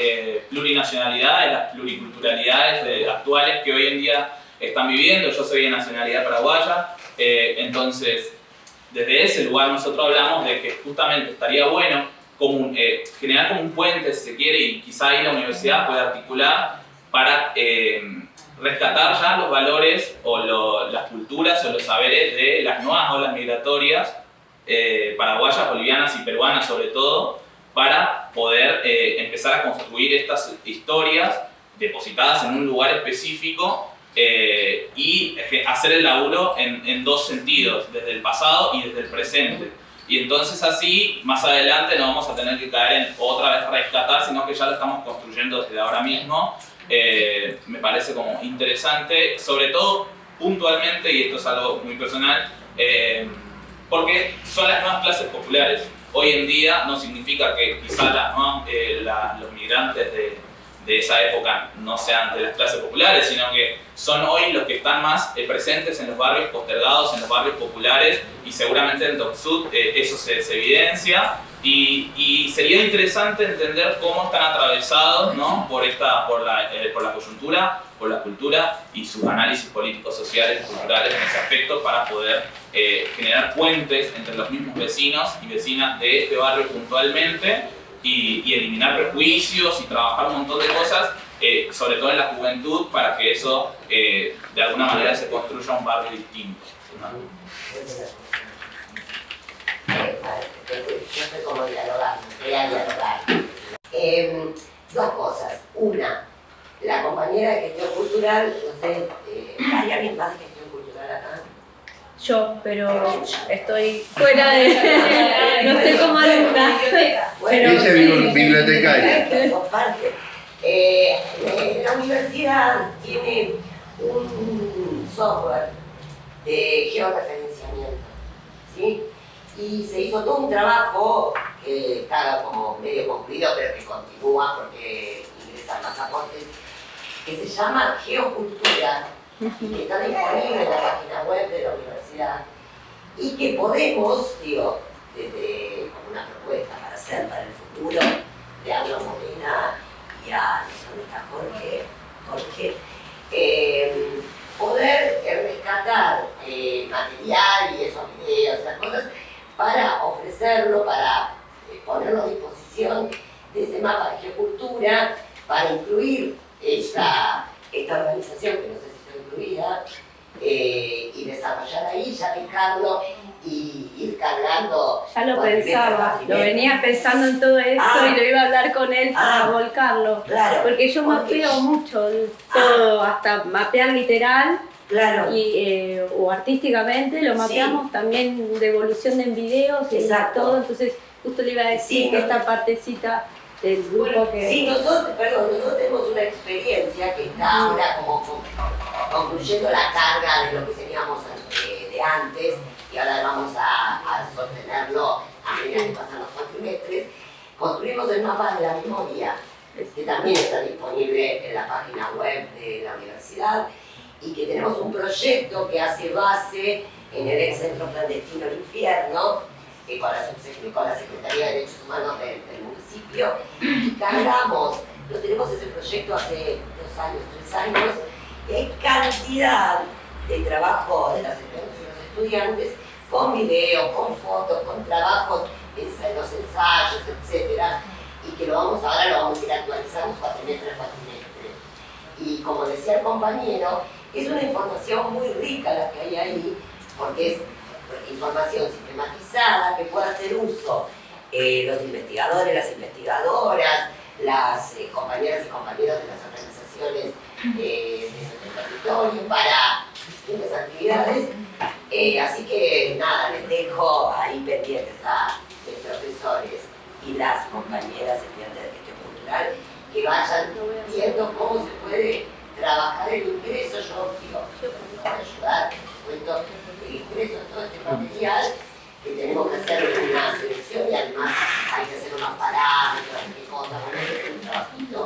plurinacionalidades, las pluriculturalidades actuales que hoy en día están viviendo. Yo soy de nacionalidad paraguaya, entonces desde ese lugar nosotros hablamos de que justamente estaría bueno generar como un puente, si se quiere, y quizá ahí la universidad puede articular para rescatar ya los valores o las culturas o los saberes de las nuevas olas migratorias paraguayas, bolivianas y peruanas sobre todo, para poder empezar a construir estas historias depositadas en un lugar específico y hacer el laburo en dos sentidos, desde el pasado y desde el presente. Y entonces así, más adelante no vamos a tener que caer en otra vez rescatar, sino que ya lo estamos construyendo desde ahora mismo. Me parece como interesante, sobre todo puntualmente, y esto es algo muy personal, porque son las nuevas clases populares. hoy en día no significa que quizá los migrantes de esa época no sean de las clases populares, sino que son hoy los que están más presentes en los barrios postergados, en los barrios populares, y seguramente en Dock Sud eso se evidencia, y sería interesante entender cómo están atravesados, ¿no? por la coyuntura, por la cultura y sus análisis políticos, sociales y culturales en ese aspecto, para poder generar puentes entre los mismos vecinos y vecinas de este barrio puntualmente, y eliminar prejuicios y trabajar un montón de cosas, sobre todo en la juventud, para que eso de alguna manera se construya un barrio distinto, ¿no? Yo estoy como dialogando, voy a dialogar. Dos cosas. Una, la compañera de gestión cultural, no sé, ¿hay alguien más de gestión cultural acá? Yo, pero estoy fuera de... no estoy como alumna. Bueno, ella es bibliotecaria. La universidad tiene un software de georreferenciamiento, ¿sí? Y se hizo todo un trabajo que está como medio concluido, pero que continúa porque ingresan más aportes, que se llama Geocultura, y que está disponible en la página web de la universidad, y que podemos, digo, desde como una propuesta para hacer para el futuro, le hablo a Morena y a Jorge, poder rescatar material y esos videos, esas cosas, para ofrecerlo, para ponerlo a disposición de ese mapa de geocultura, para incluir esta organización que no sé si está incluida, y desarrollar ahí, ya dejarlo y ir cargando. Ya lo pensaba, lo venía pensando en todo esto y lo iba a hablar con él para volcarlo. Claro, porque yo mapeo mucho todo, hasta mapear literal. Claro. Y, o artísticamente lo mapeamos, también de evolución en videos y todo, entonces justo le iba a decir que esta partecita del grupo que... Sí, nosotros tenemos una experiencia que está ahora como concluyendo la carga de lo que teníamos de antes, y ahora vamos a sostenerlo a medida que pasan los cuatrimestres. Construimos el mapa de la memoria, que también está disponible en la página web de la universidad, y que tenemos un proyecto que hace base en el ex centro clandestino El Infierno, con la Secretaría de Derechos Humanos del municipio, y cargamos, lo tenemos ese proyecto hace 2 años, 3 años, y hay cantidad de trabajo de los estudiantes, con videos, con fotos, con trabajos, los ensayos, etc. Y que ahora lo vamos a ir actualizando cuatrimestre a cuatrimestre. Y como decía el compañero, es una información muy rica la que hay ahí, porque es información sistematizada que puede hacer uso los investigadores, las investigadoras, las compañeras y compañeros de las organizaciones de nuestro territorio para distintas actividades. Así que nada, les dejo ahí pendientes a los profesores y las compañeras estudiantes de gestión cultural que vayan viendo cómo se puede trabajar el ingreso. Yo digo, para ayudar, cuento el ingreso de todo este material, que tenemos que hacer una selección y además hay que hacer unos parámetros, qué cosas, un trabajito.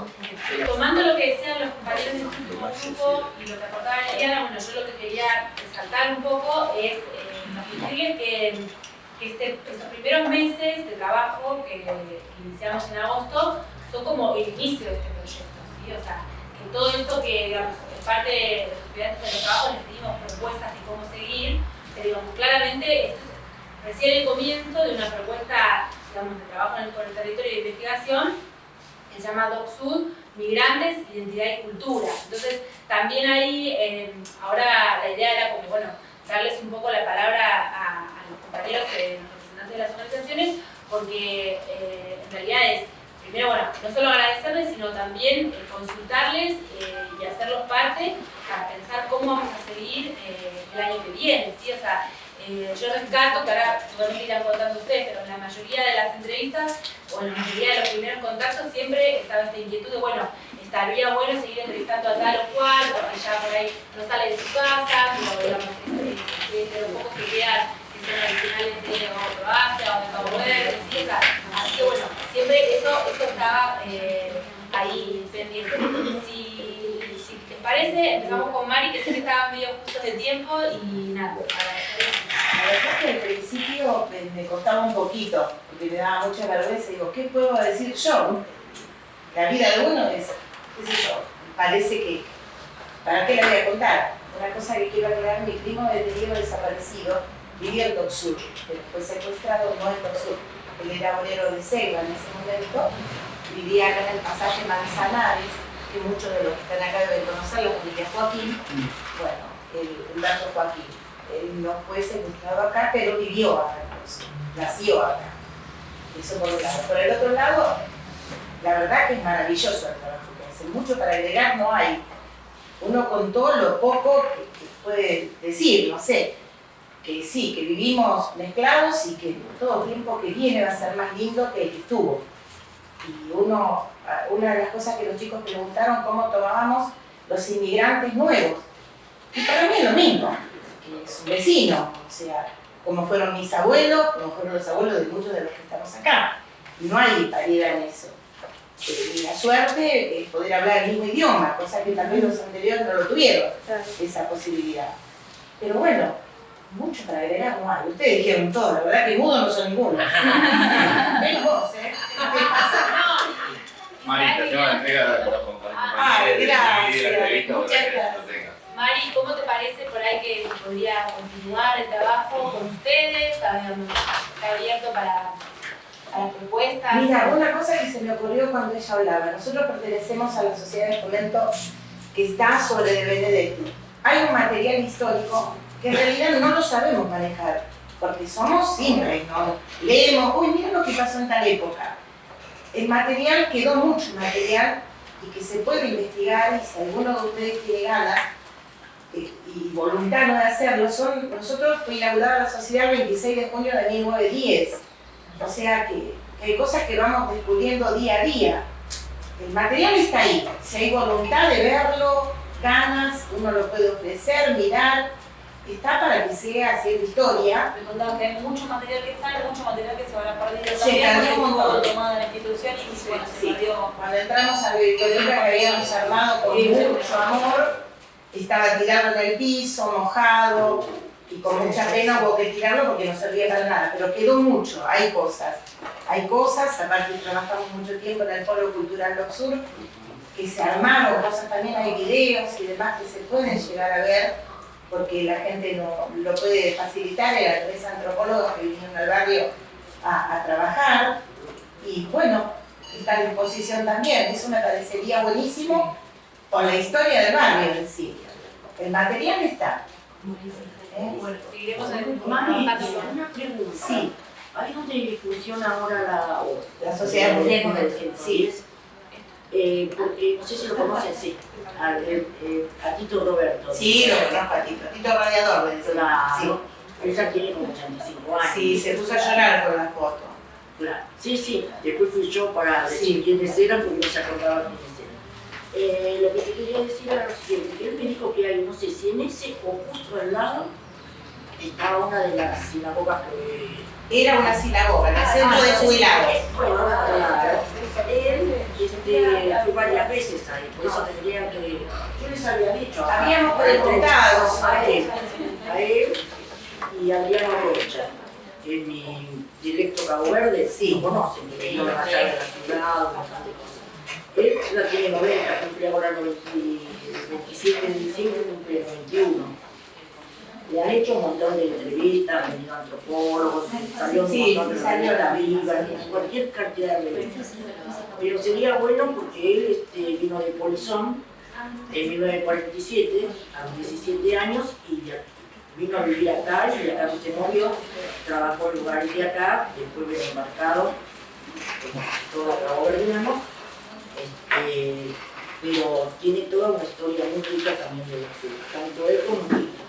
Tomando lo que decían los compañeros del último grupo y lo que aportaba Eliana, bueno, yo lo que quería resaltar un poco es transmitirles que estos primeros meses de trabajo que iniciamos en agosto son como el inicio de este proyecto, ¿sí? O sea, que todo esto que, digamos, es parte de los estudiantes de los trabajos les pedimos propuestas de cómo seguir, pero digamos, claramente esto es recién el comienzo de una propuesta, digamos, de trabajo con el territorio de investigación que se llama Dock Sud, Migrantes, Identidad y Cultura. Entonces, también ahí, ahora la idea era como, bueno, darles un poco la palabra a los compañeros, los representantes de las organizaciones, porque en realidad es, primero, bueno, no solo agradecerles, sino también consultarles y hacerlos parte para pensar cómo vamos a seguir el año que viene, ¿sí? O sea, yo rescato, que ahora seguramente irán contando ustedes, pero en la mayoría de las entrevistas o en la mayoría de los primeros contactos siempre estaba esta inquietud de, bueno, estaría bueno seguir entrevistando a tal o cual, porque ya por ahí no sale de su casa, pero digamos, de los pocos que quedan, que son originales de Asia o de Cabo Verde, ¿sí? eso está ahí pendiente. Si les parece, empezamos con Mari, que sé que estaba medio justos de tiempo y nada, La verdad es que al principio me costaba un poquito, porque me daba mucha vergüenza. Digo, ¿qué puedo decir yo? La vida de uno es, qué sé yo, parece que, ¿para qué la voy a contar? Una cosa que quiero aclarar, mi primo detenido desaparecido vivía en Docsur, pero fue secuestrado no en Docsur. Él era obrero de selva en ese momento, vivía acá en el pasaje Manzanares, que muchos de los que están acá deben conocerlo, porque es Joaquín, bueno, el Dato Joaquín. Él no fue secuestrado acá, pero vivió acá, nació acá. Eso por un lado. Por el otro lado, la verdad que es maravilloso el trabajo que hacen. Mucho para agregar no hay. Uno con todo lo poco que puede decir, no sé, que sí, que vivimos mezclados y que todo tiempo que viene va a ser más lindo que el que estuvo. Y una de las cosas que los chicos preguntaron, cómo tomábamos los inmigrantes nuevos. Y para mí es lo mismo, que es un vecino, o sea, como fueron mis abuelos, como fueron los abuelos de muchos de los que estamos acá. No hay paridad en eso. Y la suerte es poder hablar el mismo idioma, cosa que también los anteriores no lo tuvieron, esa posibilidad. Pero bueno, mucho para agregar no hay. Ustedes dijeron todo, la verdad que mudo no son ninguno. Menos vos, ¿eh? ¿Qué pasa? Mari, te tengo la entrega de los compañeros. Gracias. Muchas gracias. Mari, ¿cómo te parece por ahí que se podría continuar el trabajo con ustedes? ¿Está abierto para propuestas? Mira, una cosa que se me ocurrió cuando ella hablaba. Nosotros pertenecemos a la Sociedad de Fomento que está sobre De Benedetti. Hay un material histórico que en realidad no lo sabemos manejar, porque somos simples, ¿no? Leemos, uy, mira lo que pasó en tal época. El material, quedó mucho material y que se puede investigar, y si alguno de ustedes tiene ganas y voluntario de hacerlo, nosotros fue inaugurada la sociedad el 26 de junio de 1910. O sea que hay cosas que vamos descubriendo día a día. El material está ahí, si hay voluntad de verlo, ganas, uno lo puede ofrecer, mirar, está para que siga haciendo historia. Me contaban que hay mucho material que está y mucho material que se van a perder. Se perdió un montón. Tomado de la institución y bueno, se perdió. Cuando entramos a la biblioteca que habíamos armado con mucho amor, estaba tirado en el piso, mojado, y con mucha pena hubo que tirarlo porque no servía para nada, pero quedó mucho, hay cosas, aparte trabajamos mucho tiempo en el Foro Cultural Docsur, que se armaron cosas, también hay videos y demás que se pueden llegar a ver, porque la gente no lo puede facilitar, eran 3 antropólogos que vinieron al barrio a trabajar, y bueno, está a disposición también, eso me parecería buenísimo, con la historia del barrio en sí. El material está. Bueno, seguiremos Mami, una pregunta. Sí. Ahí donde funciona ahora la sociedad de sí. Porque no sé si lo conocen, sí. A Tito Roberto. Sí, lo conozco a Tito. Tito Radiador, me dice. Claro. Sí. Ella tiene como 85 años. Sí, se puso a llorar con la foto. Claro. Sí, sí. Después fui yo para decir quiénes eran porque no se acordaba quiénes eran. Lo que te quería decir era lo siguiente, que él me dijo que hay, no sé si en ese o justo al lado estaba una de las sinagogas que... Era una sinagoga, en el centro de jubilados. Claro. Él fue varias veces ahí, por eso tendría que... Yo les había dicho... Habíamos preguntado a él y a Adriano Rocha. En mi directo Cabo Verde, sí, conocen, que vino allá de la ciudad, bastante cosas. Él ya tiene 90, cumple ahora el 27 de diciembre, cumple 91. Le han hecho un montón de entrevistas, han venido antropólogos, salió un montón de revistas vivas, cualquier cantidad de revistas. Pero sería bueno porque él vino de Polizón en 1947, a los 17 años, y vino a vivir acá, y acá se movió, trabajó en lugares de acá, después vino embarcado, como todo Cabo Verdeano. Pero tiene toda una historia muy rica también de la ciudad, tanto él como mi hijo.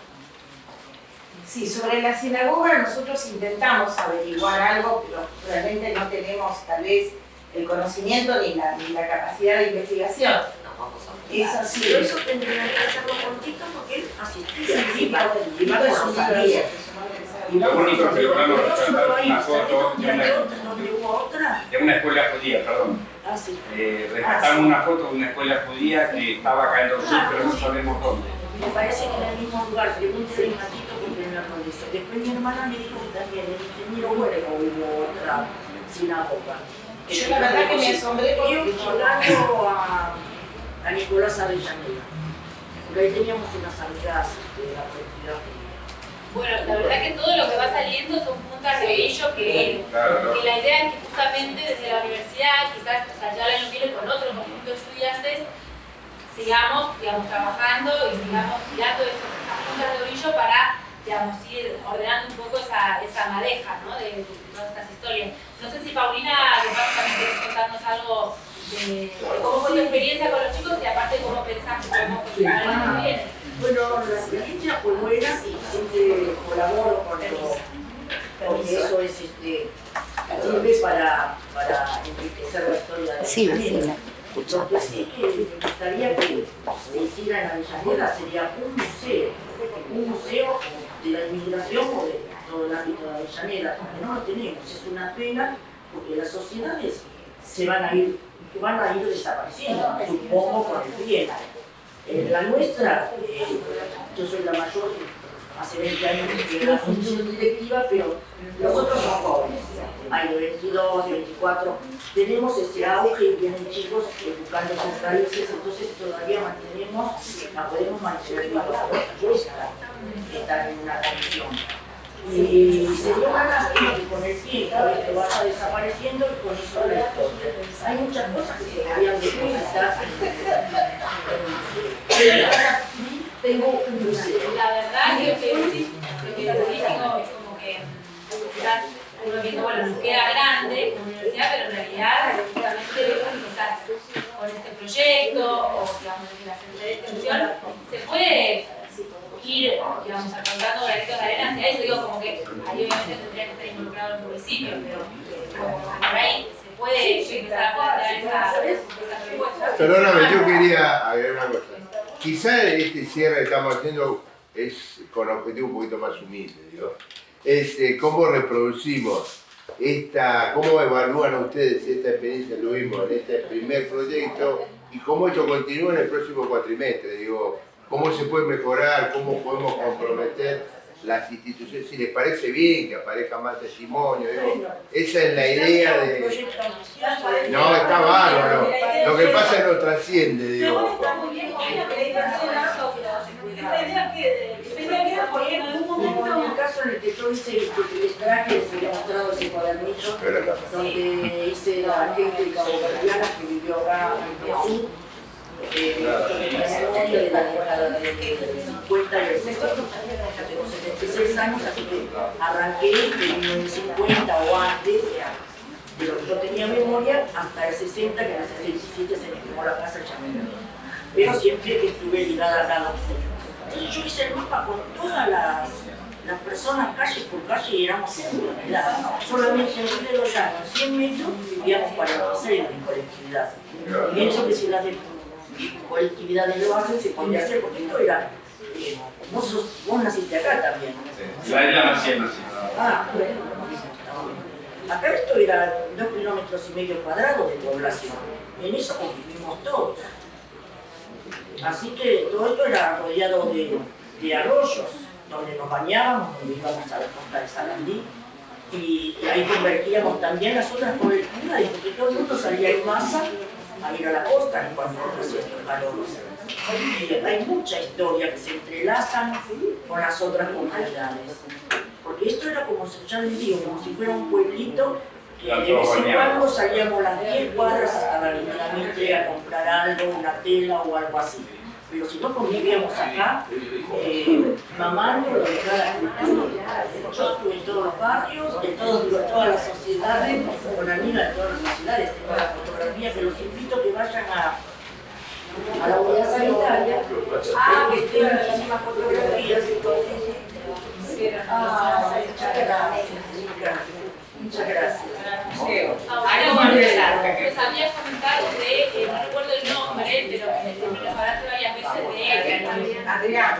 Sí, sobre la sinagoga nosotros intentamos averiguar algo, pero realmente no tenemos tal vez el conocimiento ni la capacidad de investigación. Eso sí. Pero eso tendría que hacerlo con Tito porque él asistía. Sí, Tito es un sabía. Lo único que logramos rescatar una foto de una... donde hubo otra. De una escuela judía, perdón. Ah, sí. Rescatamos una foto de una escuela judía que estaba acá en Dock Sud, pero no sabemos dónde. Me parece que en el mismo lugar, pregúntele un ratito porque me acuerdo de eso. Después mi hermana me dijo que también el ingeniero Huergo hubo otra sinagoga. Yo la verdad que me asombré porque llegando a Nicolás Avellaneda. Porque ahí teníamos unas amigas de la comunidad. Bueno, la verdad que todo lo que va saliendo son puntas de ello que la idea es que justamente desde la universidad, quizás ya el año que viene con otro conjunto de estudiantes, sigamos, digamos, trabajando y sigamos tirando esas puntas de ovillo para, digamos, ir ordenando un poco esa madeja, ¿no? de todas estas historias. No sé si Paulina, de paso, también querés contarnos algo de cómo fue tu experiencia con los chicos y aparte cómo pensás que podemos continuar el año que viene. Bueno, la experiencia fue buena y siempre colaboro con los, porque eso es sirve para enriquecer la historia de Avellaneda. Lo que sí que me gustaría que se hiciera en Avellaneda sería un museo de la inmigración o de todo el ámbito de Avellaneda, porque no lo tenemos, es una pena porque las sociedades van a ir desapareciendo, supongo con el tiempo. La nuestra, yo soy la mayor, hace 20 años que estoy en la función directiva, pero los otros son jóvenes, hay de 22, de 24, tenemos ese auge y vienen chicos buscando sus raíces, entonces todavía podemos mantener la nuestra, que están en una condición. Y sería una lástima que con el tiempo esto vaya desapareciendo y con eso la historia. Hay muchas cosas que se podrían depositar. Tengo un museo. La verdad que lo que decís, lo que característico es como que quizás uno piensa, bueno, nos queda grande como universidad, pero en realidad justamente quizás con este proyecto o digamos desde la Secretaría de Extensión se puede ir, digamos, apuntando granitos de arena hacia eso. Digo, como que ahí obviamente tendría que estar involucrado el municipio, pero como que por ahí se puede empezar a plantear esa propuesta. Perdóname, yo quería agregar una cosa. Quizá este cierre que estamos haciendo es con objetivo un poquito más humilde, digo. Es cómo reproducimos cómo evalúan ustedes esta experiencia que tuvimos en este primer proyecto y cómo esto continúa en el próximo cuatrimestre, digo. Cómo se puede mejorar, cómo podemos comprometer las instituciones, si les parece bien que aparezca más testimonio, digo, esa es la idea de... No, está bárbaro, lo que pasa es que lo trasciende, digo. En el caso en el que yo hice que les traje, les había mostrado ese cuadernillo, donde hice la gente caboverdiana que vivió acá en el sur, de la década del 50 y el 60, ya tengo 76 años, así que arranqué en el 50 o antes, de lo que yo tenía memoria, hasta el 60, que en el 67 se me quemó la casa Chamela. Pero siempre que estuve ligada a la doctrina. Entonces yo hice el mapa con todas las personas calle por calle y éramos comunidad. Solamente en Río de los Llanos, 100 metros, vivíamos 46 en colectividad. Y pienso que si la colectividad del barrio se podría hacer, porque esto era, vos naciste acá también. La isla nací. Ah, bueno, acá esto era 2,5 kilómetros cuadrados de población, en eso convivimos todos. Así que todo esto era rodeado de arroyos, donde nos bañábamos, donde íbamos a la costa de Sarandí, y ahí convertíamos también las otras colectividades, porque todo el mundo salía en masa a ir a la costa en cuanto hacía estos calores. Hay mucha historia que se entrelazan con las otras comunidades, porque esto era como, ya les digo, como si fuera un pueblito que de vez en cuando salíamos las 10 cuadras hasta la avenida Mitre a comprar algo, una tela o algo así. Pero si no convivíamos acá, mamando lo de cada cultura. Yo estuve en todos los barrios, en todas las sociedades, con amigas de todas las sociedades, tengo la fotografía, que los invito a que vayan a la unidad sanitaria, que tienen muchísimas fotografías. Muchas gracias. Ahora vamos a empezar. Les había comentado no recuerdo el nombre, pero nos hablaste varias veces de Adrián,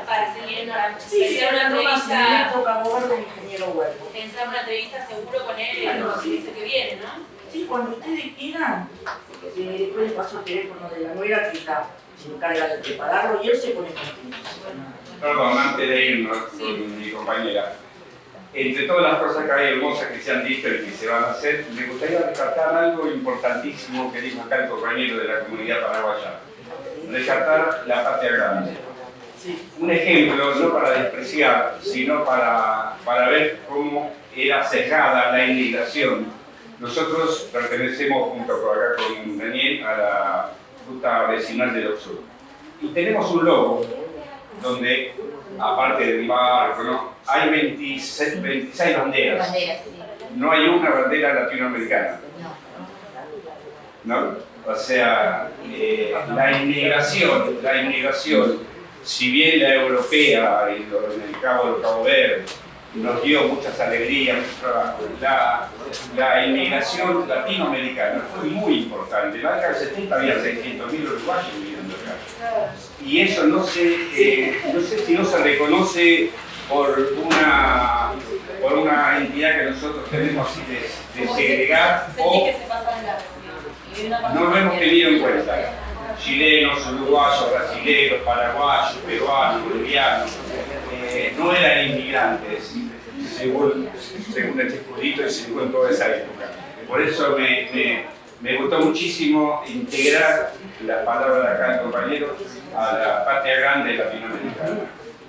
para para seguir para Sí, pensar una entrevista. me toca mover del ingeniero Huervo. Pensar una entrevista seguro con él el Claro, sí. semestre que viene, ¿no? Sí, cuando ustedes quieran, después les paso el teléfono de la nuera que está, se encarga de prepararlo y él se pone contento. Perdón, antes de irnos con mi compañera. Entre todas las cosas que hay hermosas que se han dicho y que se van a hacer, me gustaría rescatar algo importantísimo que dijo acá el compañero de la comunidad paraguaya. Rescatar la patria grande. Un ejemplo, no para despreciar, sino para ver cómo era cerrada la inmigración. Nosotros pertenecemos junto con, acá con Daniel a la ruta vecinal del Sur. Y tenemos un logo donde, aparte del barco, ¿no? Hay 26 banderas. No hay una bandera latinoamericana. ¿No? O sea, la inmigración, si bien la europea en el Cabo Verde nos dio muchas alegrías, mucho trabajo, la inmigración latinoamericana fue muy importante. En la década del 70 había 600.000 uruguayos viviendo acá. Y eso no sé si no se reconoce por una entidad que nosotros tenemos así de segregar o no lo hemos tenido en cuenta. Chilenos, uruguayos, brasileños, paraguayos, peruanos, bolivianos, no eran inmigrantes, según este escudito y según toda esa época. Por eso me gustó muchísimo integrar las palabras de acá del compañero a la patria grande latinoamericana,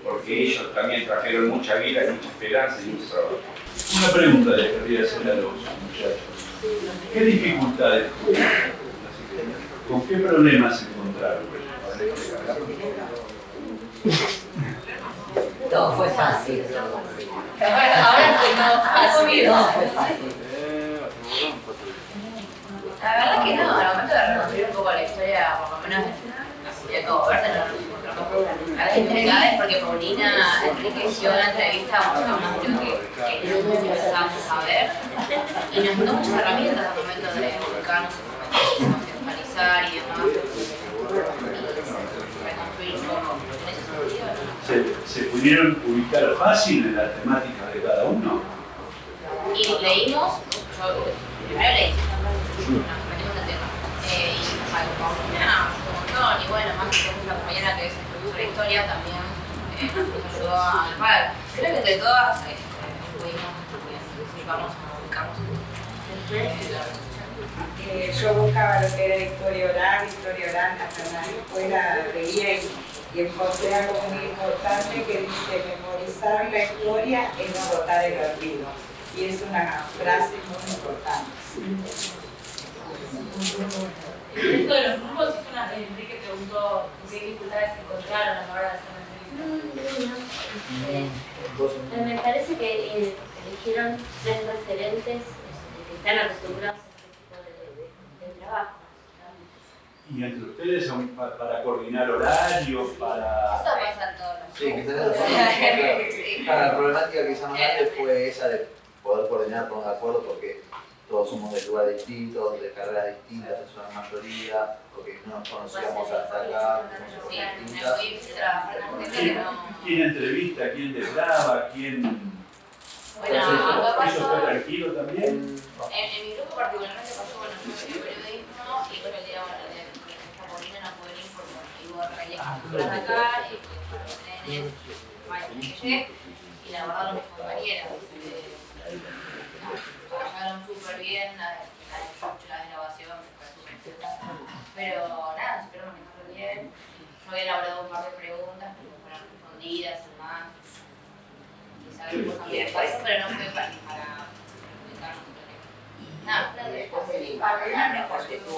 porque ellos también trajeron mucha vida, mucha esperanza y mucho trabajo. Una pregunta les quería hacer a los muchachos. ¿Qué dificultades tuvieron? ¿Con qué problemas se encontraron? No fue fácil. Ahora fue todo fácil. No fue fácil. La verdad que no, al momento de reconstruir un poco la historia, por lo menos de todo verde, no nos encontramos. Las interesadas porque Paulina enriqueció la entrevista mucho más de lo que empezábamos a ver y nos dio muchas herramientas al momento de buscarnos contextualizar y demás. Y reconstruir un poco en ese sentido. ¿Se pudieron ubicar fácil en las temáticas de cada uno? Y leímos, yo primero leí, nos metimos en tema. Y Paulina, un montón, y bueno, más que una compañera que es profesora de historia también nos ayudó a armar. Creo que entre todas pudimos vamos a ubicarnos. Yo buscaba lo que era historia oral, hasta en la escuela leía y encontré algo muy importante que dice: memorizar la historia es no botar el olvido. Y es una frase muy importante. Dentro de los grupos, Enrique preguntó qué dificultades encontraron a la hora de hacer la entrevista. Me parece que eligieron 3 referentes que están acostumbrados a este tipo de trabajo. ¿Y entre ustedes son para coordinar horarios, para...? Eso pasa en todos los Sí, que la problemática que se más grande fue esa de poder coordinar todos de acuerdo, porque todos somos de lugares distintos, de carreras distintas, en su mayoría, porque no nos conocíamos hasta acá, somos distintas. ¿Quién entrevista? ¿Quién desgraba? ¿Quién...? Bueno, acá ¿Eso pasó, fue tranquilo también? en mi grupo particularmente pasó, bueno, yo estudié periodismo y con el día, bueno, esta Paulina no puede ir por motivo de realidad de acá, y llegué, y la verdad mis compañeras trabajaron súper bien, la grabación, pero nada, supieron manejarlo bien. Yo había elaborado un par de preguntas que fueron respondidas y más. Quizás cosas también para eso, pero no fue para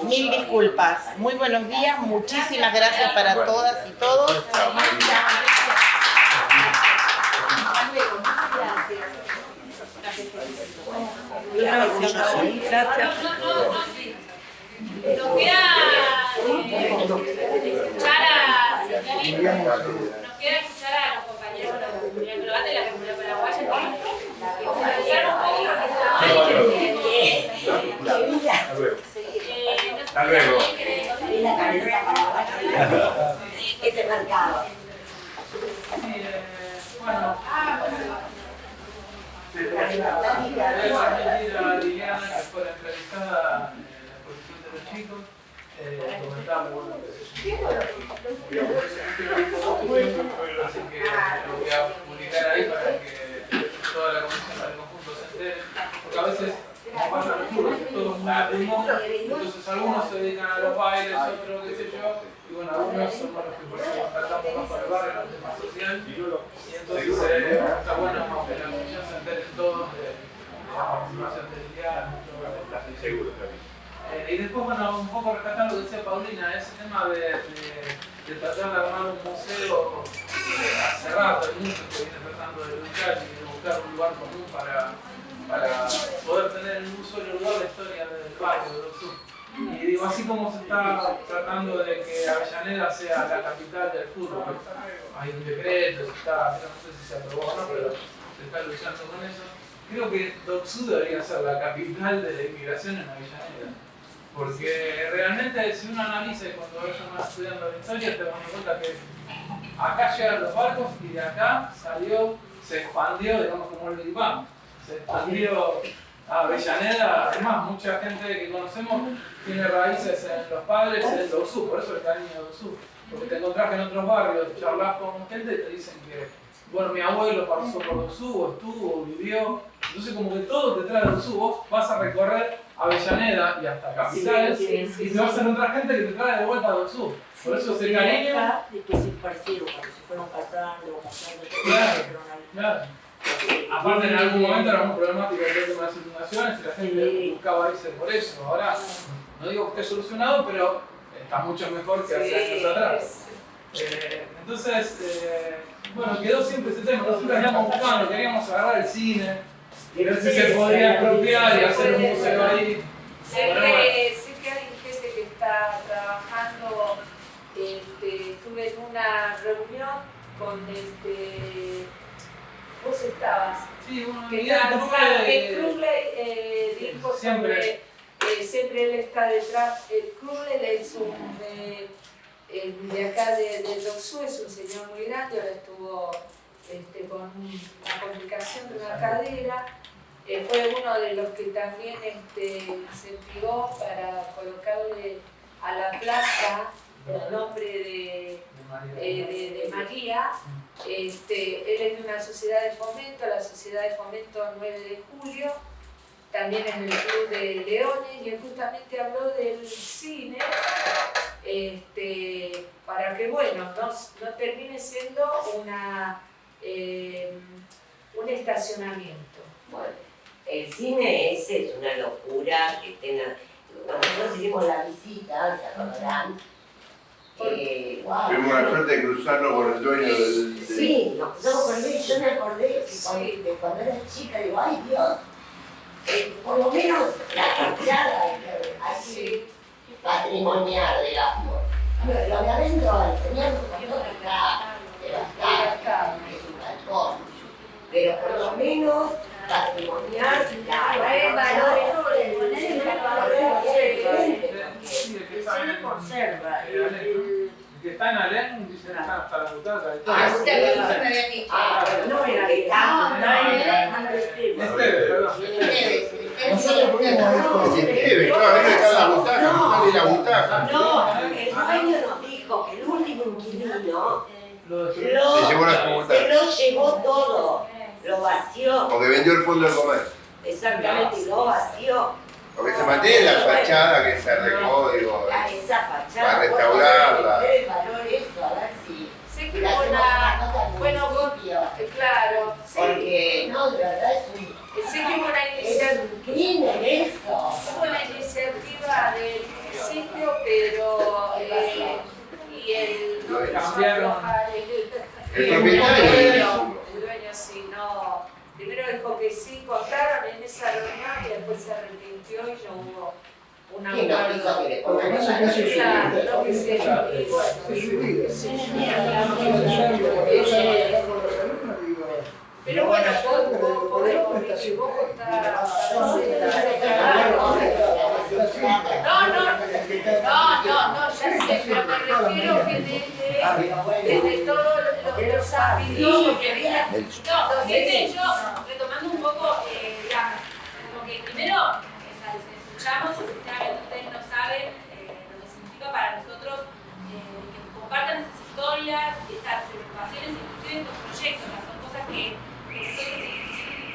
Mil disculpas. Muy buenos días. Muchísimas gracias para todas y todos. Gracias. Nos queda escuchar a los compañeros de la comunidad peruana y la comunidad paraguaya Hasta luego. Este mercado. Bueno, a Liliana, que fue la entrevistada en la exposición de los chicos, comentamos, bueno, que se así que lo voy a publicar ahí para que toda la comisión del conjunto se entere, porque a veces como pasa en los cursos, que todo es muy ritmo, entonces algunos se dedican a los bailes, otros qué sé yo, y bueno, algunos somos los que por eso tratamos más para el barrio, los temas social, y entonces está bueno que la comisión se entere todos de la participación del día. Seguro, y después, bueno, un poco rescatando lo que decía Paulina, ese tema de tratar de armar un museo hace rato, hay muchos que vienen tratando de luchar y de buscar un lugar común para poder tener en un solo lugar la historia del barrio de Sur. Y digo, así como se está tratando de que Avellaneda sea la capital del fútbol, hay un decreto, no sé si se aprobó o no, pero se está luchando con eso. Creo que Docsud debería ser la capital de la inmigración en Avellaneda. Porque realmente si uno analiza y cuando ellos van estudiando la historia te das cuenta que acá llegan los barcos y de acá salió, se expandió, digamos como el Big Bang. Se expandió a Avellaneda, además mucha gente que conocemos tiene raíces en los padres en Docsud, por eso el cariño de Docsud. Porque te encontrás que en otros barrios charlas con gente y te dicen que, bueno, mi abuelo pasó por Docsud, o estuvo, o vivió. Entonces como que todo te trae Docsud, vos vas a recorrer Avellaneda y hasta capitales y te vas a encontrar gente que te trae de vuelta a Docsud. Por eso ese cariño. De que se esparcieron, cuando se fueron casando, mostrando Claro. Aparte en algún momento era muy problemático el tema de las inundaciones y la gente buscaba irse por eso. Ahora no digo que esté solucionado, pero está mucho mejor que hace años atrás. Entonces, bueno, quedó siempre ese tema. Nosotros veníamos buscando, queríamos agarrar el cine y ver si se podía expropiar y hacer un museo ahí. Sé que hay gente que está trabajando. Estuve en una reunión con vos estabas. Sí, bueno, que Krugler dijo siempre. Siempre él está detrás. Krugler es de acá de Docsud, es un señor muy grande, ahora estuvo con una complicación de una cadera. Fue uno de los que también incentivó para colocarle a la plaza el nombre de María. Él es de una sociedad de fomento, la sociedad de fomento 9 de julio, también en el Club de Leones, y él justamente habló del cine para que, bueno, no termine siendo un estacionamiento. Bueno, el cine ese es una locura que tenga. Cuando nosotros hicimos la visita, se acordarán. Tuvimos la suerte de cruzarlo con el dueño del. Sí, yo me acordé que cuando era chica, digo, ay Dios, por lo menos la fachada así patrimonial, digamos. Lo de adentro, el señor nos contó que está devastado, es un balcón, pero por lo menos patrimonial, se conserva. El que está en Alén dice que están hasta la butaca. No era que está, No, el dueño nos dijo que el último inquilino se lo llevó todo, lo vació. Porque vendió el fondo del comercio. Exactamente, lo vació. Porque se mantiene la fachada que se arregló, digo, esa fachada, para restaurarla. El valor eso, a ver si sé que le hacemos una nota al bueno, municipio. Claro, sí. Porque no, de verdad es un sé que hubo una iniciativa. crimen eso. Hubo una iniciativa del municipio, pero y el cambiaron. El propietario. El dueño sí, no. Primero dijo que sí, contaron en esa reunión y después se arrepintió y no hubo un acuerdo. Claro, que se pero bueno, podemos decir, vos No, ya sé, pero me refiero que desde todos Él lo sabe. No, yo, retomando un poco, digamos, como que primero, escuchamos y sinceramente ustedes no saben lo que significa para nosotros que compartan estas historias, estas preocupaciones, inclusive estos proyectos, son cosas que nosotros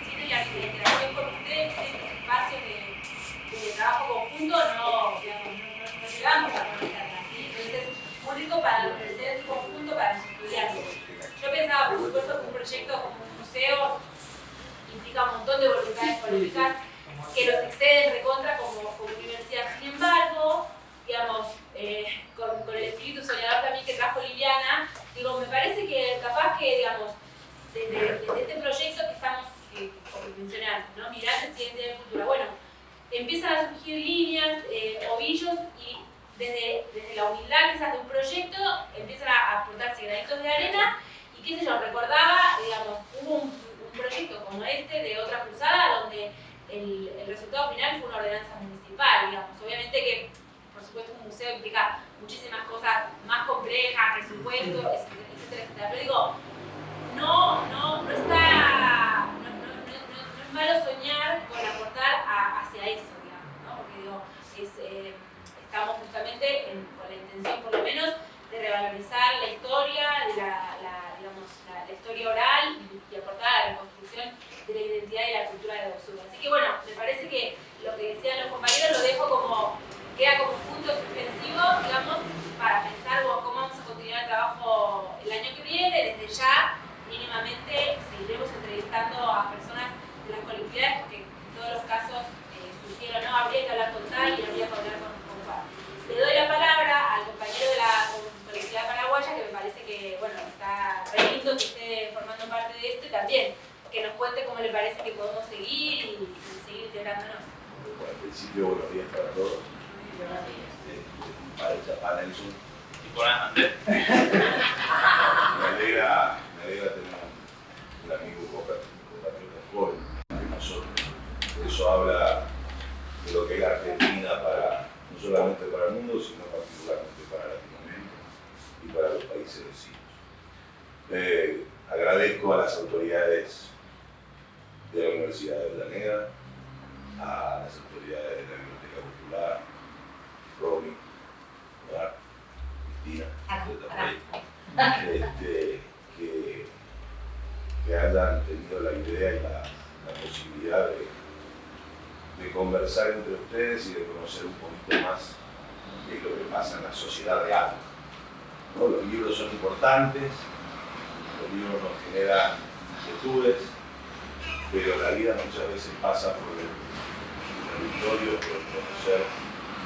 sin la interacción con ustedes, estos espacios de trabajo conjunto, no llegamos a conocerlas, ¿sí? Entonces es muy rico para ofrecer en conjunto para los estudiantes. Yo pensaba, por supuesto, que un proyecto como un museo implica un montón de voluntades políticas que nos exceden recontra como universidad. Sin embargo, digamos, con el espíritu soñador también que trajo Liliana, digo, me parece que capaz que, digamos, desde este proyecto que estamos, como mencioné antes, ¿no? Migrantes y identidad de cultura, bueno, empiezan a surgir líneas, ovillos, y desde la humildad quizás de un proyecto empiezan a aportarse granitos de arena, y qué sé yo, recordaba, digamos, hubo un proyecto como este de otra cruzada donde el resultado final fue una ordenanza municipal, digamos. Obviamente que, por supuesto, un museo implica muchísimas cosas más complejas, presupuestos, etcétera, etcétera. Pero digo, no es malo soñar con aportar hacia eso, digamos, ¿no? Porque digo, estamos justamente con la intención, por lo menos, de revalorizar la historia, de la historia oral y aportar a la reconstrucción de la identidad y la cultura de Docsud. Así que bueno, me parece que lo que decían los compañeros lo dejo como, queda como un punto suspensivo, digamos, para pensar cómo vamos a continuar el trabajo el año que viene. Desde ya, mínimamente, seguiremos entrevistando a personas de las colectividades, porque en todos los casos surgieron, ¿no? Habría que hablar con tal y habría que hablar con cual. Le doy la palabra al compañero de la colectividad paraguaya, que me parece que, bueno, está re lindo que esté formando parte de esto, y también que nos cuente cómo le parece que podemos seguir y seguir integrándonos. Bueno, al principio, buenos días para todos. Para el Chapá Nelson. Y por Andrés. Me alegra tener un amigo compatriota joven que nosotros. Eso habla de lo que es la Argentina no solamente para el mundo, sino particularmente para Latinoamérica y para los países vecinos. Agradezco a las autoridades de la Universidad de Avellaneda, a las autoridades de la Biblioteca Popular, Romy, Mar, Cristina, que hayan tenido la idea y la posibilidad de conversar entre ustedes y de conocer un poquito más qué es lo que pasa en la sociedad real, ¿no? Los libros son importantes, los libros nos generan inquietudes, pero la vida muchas veces pasa por el territorio, por conocer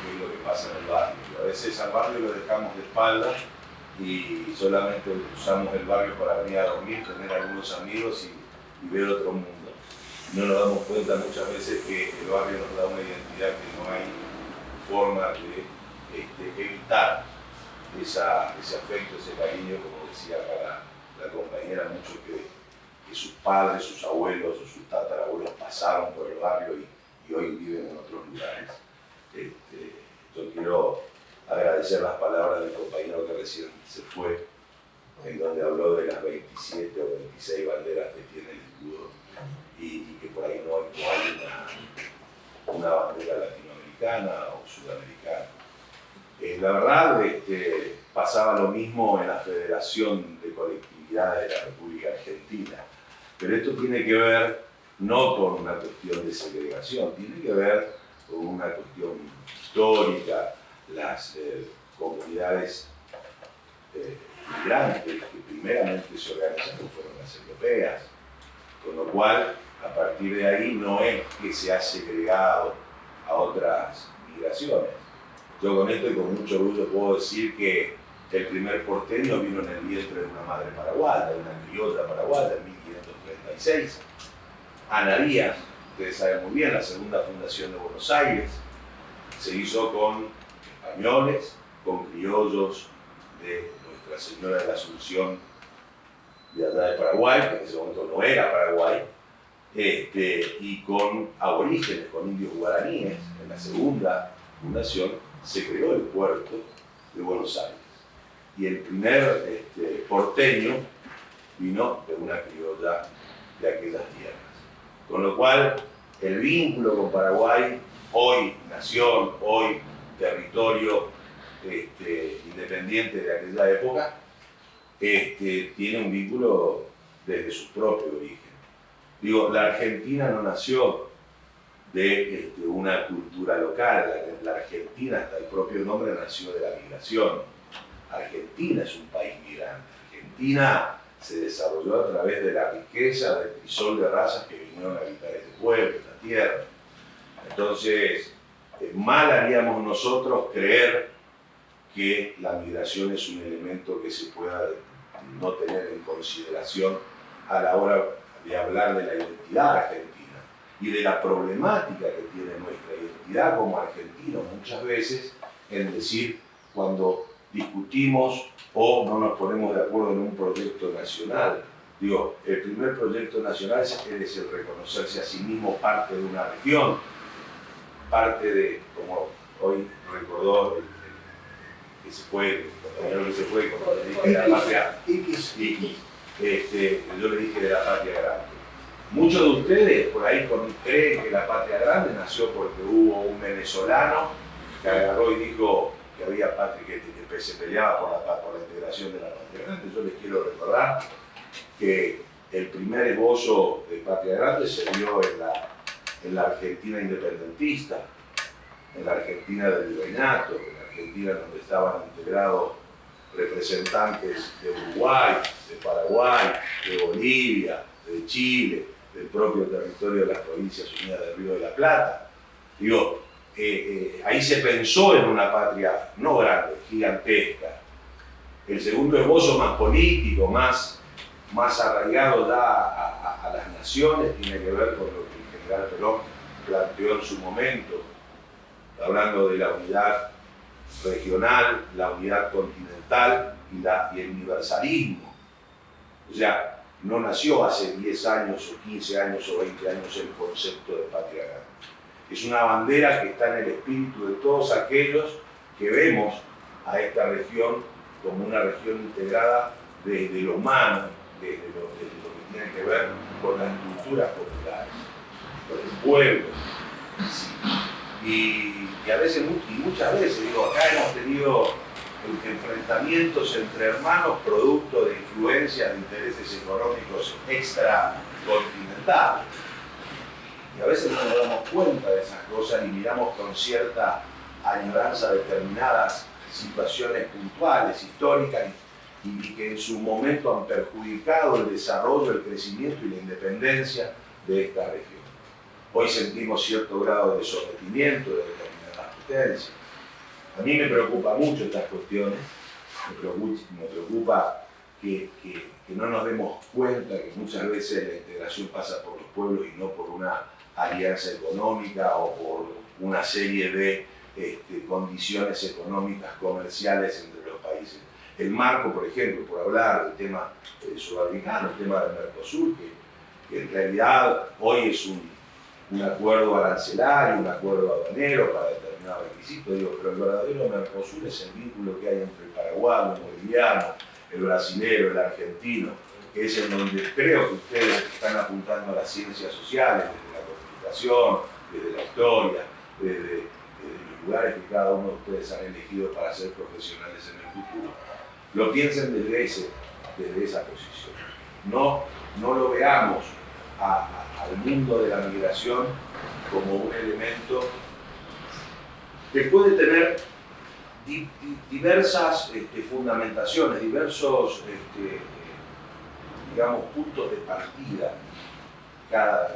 qué es lo que pasa en el barrio. Y a veces al barrio lo dejamos de espaldas y solamente usamos el barrio para venir a dormir, tener algunos amigos y ver otro mundo. No nos damos cuenta muchas veces que el barrio nos da una identidad que no hay forma de evitar ese afecto, ese cariño, como decía acá la compañera, mucho que sus padres, sus abuelos o sus tatarabuelos pasaron por el barrio y hoy viven en otros lugares. Yo quiero agradecer las palabras del compañero que recién se fue, en donde habló de las 27 o 26 banderas que tiene el escudo y que por ahí no hay una bandera latinoamericana o sudamericana. La verdad, pasaba lo mismo en la Federación de Colectividades de la República Argentina, pero esto tiene que ver no con una cuestión de segregación, tiene que ver con una cuestión histórica. Las comunidades migrantes que primeramente se organizaron fueron las europeas, con lo cual a partir de ahí no es que se ha segregado a otras migraciones. Yo con esto y con mucho orgullo puedo decir que el primer porteño vino en el vientre de una madre paraguaya, de una criolla paraguaya en 1536. Ana Díaz, ustedes saben muy bien, la segunda fundación de Buenos Aires, se hizo con españoles, con criollos de Nuestra Señora de la Asunción de allá de Paraguay, que en ese momento no era Paraguay, y con aborígenes, con indios guaraníes. En la segunda fundación se creó el puerto de Buenos Aires. Y el primer porteño vino de una criolla de aquellas tierras. Con lo cual, el vínculo con Paraguay, hoy nación, hoy territorio independiente de aquella época, tiene un vínculo desde su propio origen. Digo, la Argentina no nació de una cultura local, la Argentina, hasta el propio nombre, nació de la migración. Argentina es un país migrante. Argentina se desarrolló a través de la riqueza del crisol de razas que vinieron a habitar este pueblo, esta tierra. Entonces, mal haríamos nosotros creer que la migración es un elemento que se pueda no tener en consideración a la hora de hablar de la identidad argentina y de la problemática que tiene nuestra identidad como argentinos muchas veces en decir cuando discutimos o no nos ponemos de acuerdo en un proyecto nacional. Digo, el primer proyecto nacional es el reconocerse a sí mismo parte de una región, parte de, como hoy recordó el que se fue, el compañero que se fue, cuando le dije de la patria, yo le dije de la patria grande. Muchos de ustedes por ahí creen que la patria grande nació porque hubo un venezolano que agarró y dijo que había patria, que se peleaba por la integración de la patria grande. Yo les quiero recordar que el primer esbozo de patria grande se dio en la Argentina independentista, en la Argentina del virreinato, en la Argentina donde estaban integrados representantes de Uruguay, de Paraguay, de Bolivia, de Chile, del propio territorio de las Provincias Unidas del Río de la Plata. Digo, ahí se pensó en una patria no grande, gigantesca. El segundo esbozo más político, más arraigado ya a las naciones, tiene que ver con lo que el general Perón planteó en su momento, hablando de la unidad regional, la unidad continental y el universalismo. O sea, no nació hace 10 años o 15 años o 20 años el concepto de patria grande. Es una bandera que está en el espíritu de todos aquellos que vemos a esta región como una región integrada desde lo humano, desde lo que tiene que ver con las culturas populares, con el pueblo. Y a veces, y muchas veces, digo, acá hemos tenido enfrentamientos entre hermanos producto de influencias de intereses económicos extracontinentales. Y a veces no nos damos cuenta de esas cosas y miramos con cierta añoranza determinadas situaciones puntuales, históricas, y que en su momento han perjudicado el desarrollo, el crecimiento y la independencia de esta región. Hoy sentimos cierto grado de sometimiento de determinadas potencias. A mí me preocupa mucho estas cuestiones, me preocupa que no nos demos cuenta que muchas veces la integración pasa por los pueblos y no por una alianza económica o por una serie de condiciones económicas, comerciales entre los países. El marco, por ejemplo, por hablar del tema sudamericano, el tema del Mercosur, que en realidad hoy es un acuerdo arancelario, un acuerdo aduanero para determinados requisitos, pero el verdadero Mercosur es el vínculo que hay entre el paraguayo, el boliviano, el brasilero, el argentino, que es en donde creo que ustedes están apuntando a las ciencias sociales, desde la comunicación, desde la historia, desde los lugares que cada uno de ustedes han elegido para ser profesionales en el futuro. Lo piensen desde esa posición. No lo veamos al mundo de la migración como un elemento que puede tener diversas fundamentaciones, diversos digamos, puntos de partida. La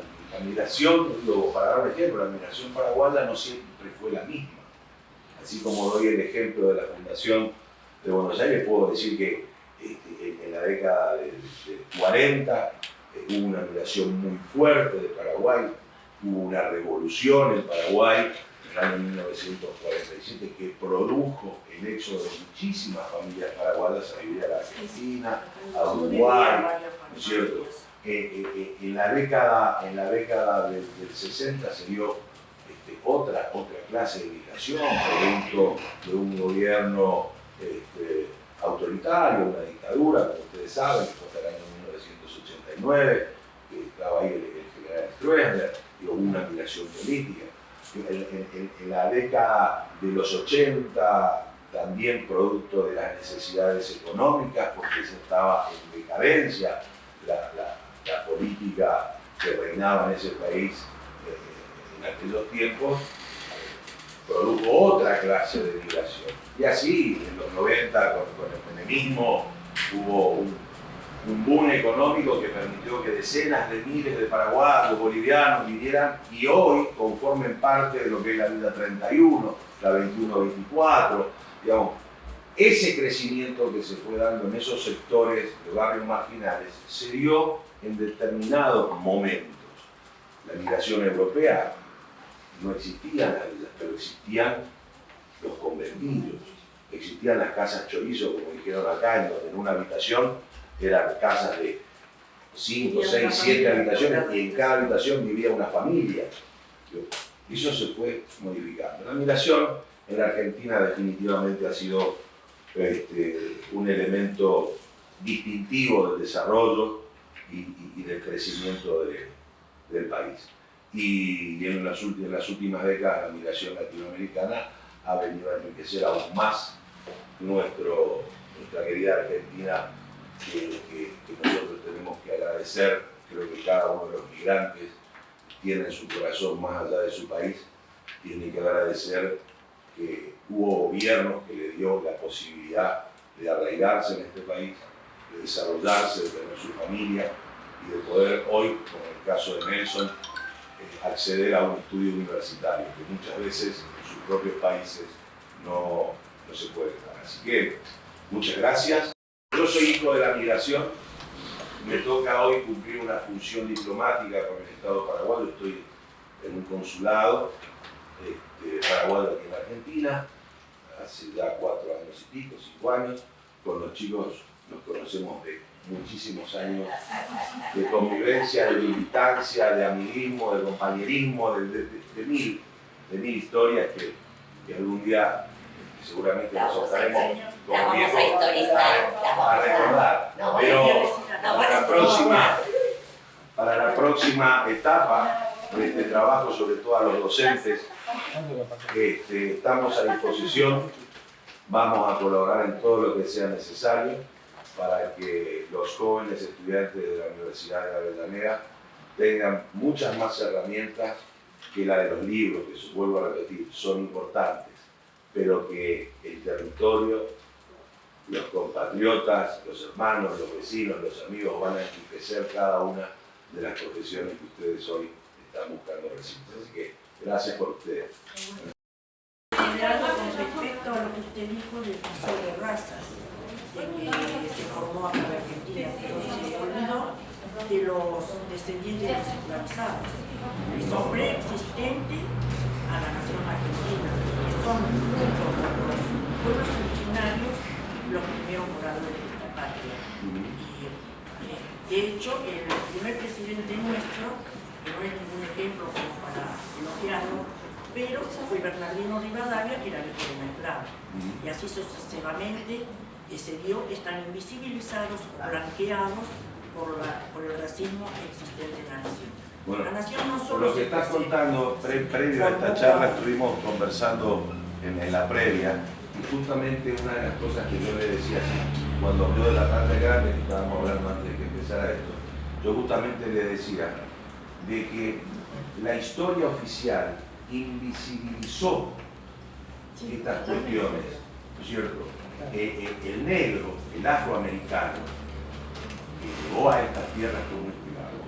migración, para dar un ejemplo, la migración paraguaya no siempre fue la misma. Así como doy el ejemplo de la Fundación de Buenos Aires, puedo decir que en la década del 40 hubo una migración muy fuerte de Paraguay, hubo una revolución en Paraguay en el año 1947 que produjo el éxodo de muchísimas familias paraguayas a vivir a la Argentina, a Uruguay, ¿no es cierto? En la década del 60 se dio otra clase de migración, producto de un gobierno autoritario, una dictadura, como ustedes saben, que fue hasta el año 1989, que estaba ahí el general Stroessner, hubo una migración política. En la década de los 80, también producto de las necesidades económicas, porque se estaba en decadencia la política que reinaba en ese país en aquellos tiempos, produjo otra clase de migración. Y así, en los 90, con el menemismo, hubo un boom económico que permitió que decenas de miles de paraguayos, bolivianos vinieran y hoy conformen parte de lo que es la Vida 31, la 21-24, digamos. Ese crecimiento que se fue dando en esos sectores de barrios marginales se dio en determinados momentos. La migración europea no existían las villas, pero existían los conventillos, existían las casas chorizo, como dijeron acá, en donde en una habitación eran casas de 5, 6, 7 habitaciones y en cada habitación vivía una familia. Eso se fue modificando. La migración en la Argentina definitivamente ha sido un elemento distintivo del desarrollo y del crecimiento del país. Y en las últimas décadas la migración latinoamericana ha venido a enriquecer aún más nuestra querida Argentina, que nosotros tenemos que agradecer. Creo que cada uno de los migrantes tiene en su corazón, más allá de su país, tiene que agradecer que hubo gobiernos que le dio la posibilidad de arraigarse en este país, de desarrollarse, de tener su familia y de poder hoy, como en el caso de Nelson, acceder a un estudio universitario que muchas veces en sus propios países no se puede dar. Así que muchas gracias. Yo soy hijo de la migración, me toca hoy cumplir una función diplomática con el Estado paraguayo, estoy en un consulado paraguayo aquí en Argentina, hace ya 4 años y pico, 5 años, con los chicos nos conocemos de muchísimos años de convivencia, de militancia, de amiguismo, de compañerismo, de mil historias que algún día seguramente nos estaremos como viejos a recordar. Pero para la próxima etapa de este trabajo, sobre todo a los docentes, estamos a disposición, vamos a colaborar en todo lo que sea necesario para que los jóvenes estudiantes de la Universidad de Avellaneda tengan muchas más herramientas que la de los libros, que vuelvo a repetir, son importantes, pero que el territorio, los compatriotas, los hermanos, los vecinos, los amigos van a enriquecer cada una de las profesiones que ustedes hoy están buscando recibir. Así que gracias por ustedes. Con respecto a lo que usted dijo del paso de razas, de que se formó acá en Argentina, pero se olvidó de los descendientes de los esclavizados, que son preexistentes a la nación argentina, que son junto con los pueblos originarios los primeros moradores de esta patria. Y de hecho, el primer presidente nuestro, que no es ningún ejemplo como para elogiarlo, pero fue Bernardino Rivadavia, que era hijo de una esclava. Y así sucesivamente se dio que están invisibilizados o blanqueados por el racismo existente en la nación. Bueno, la nación no por solo lo que estás contando, previo a esta charla estuvimos conversando en la previa, y justamente una de las cosas que yo le decía cuando habló de la patria grande, que estábamos hablando antes de que empezara esto, yo justamente le decía de que la historia oficial invisibilizó estas cuestiones, ¿no es cierto? El negro, el afroamericano, que llegó a estas tierras como esclavo,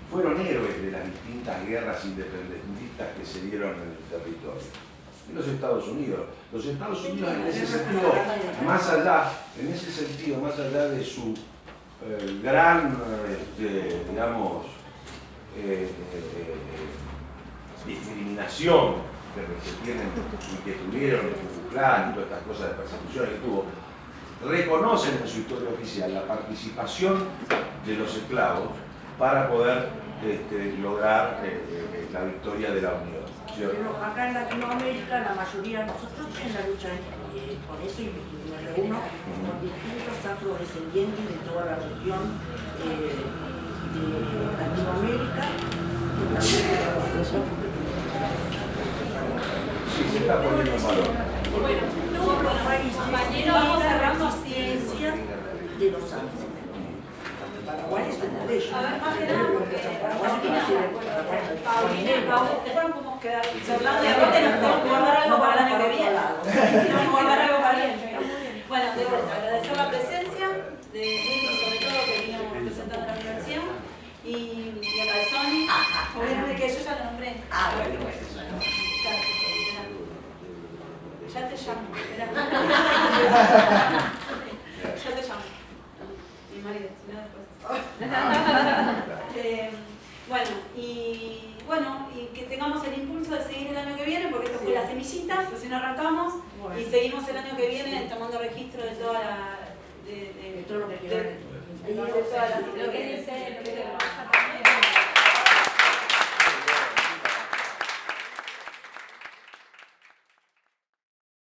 fueron héroes de las distintas guerras independentistas que se dieron en el territorio. En los Estados Unidos. Los Estados Unidos en ese sentido, más allá de su gran, digamos, discriminación que tienen y que tuvieron en Cucuclán y todas estas cosas de persecuciones que tuvo, reconocen en su historia oficial la participación de los esclavos para poder lograr la victoria de la Unión. Pero acá en Latinoamérica la mayoría, nosotros en la lucha con eso y me uno con distintos afrodescendientes de toda la región de Latinoamérica, y también de la población. Sí, se está poniendo en valor. Todos los países vamos cerrando ciencia de los Andes. Paraguay es una de ellos. A ver, más que nada, porque Paulina, después nos podemos quedar charlando y aparte nos tenemos que guardar algo para el año que viene. Tenemos que guardar algo para el año que viene. Bueno, de vuelta, agradecer la presencia de Nico, sobre todo, que vino representando la universidad, y a Calzoni, obviamente que yo ya lo nombré. Bueno. Ya te llamo, esperá. Ya te llamo. Mi marido, si no después. Bueno, y que tengamos el impulso de seguir el año que viene, porque esto fue la semillita, recién arrancamos, y seguimos el año que viene tomando registro de toda la... de todo lo que queda. De toda la...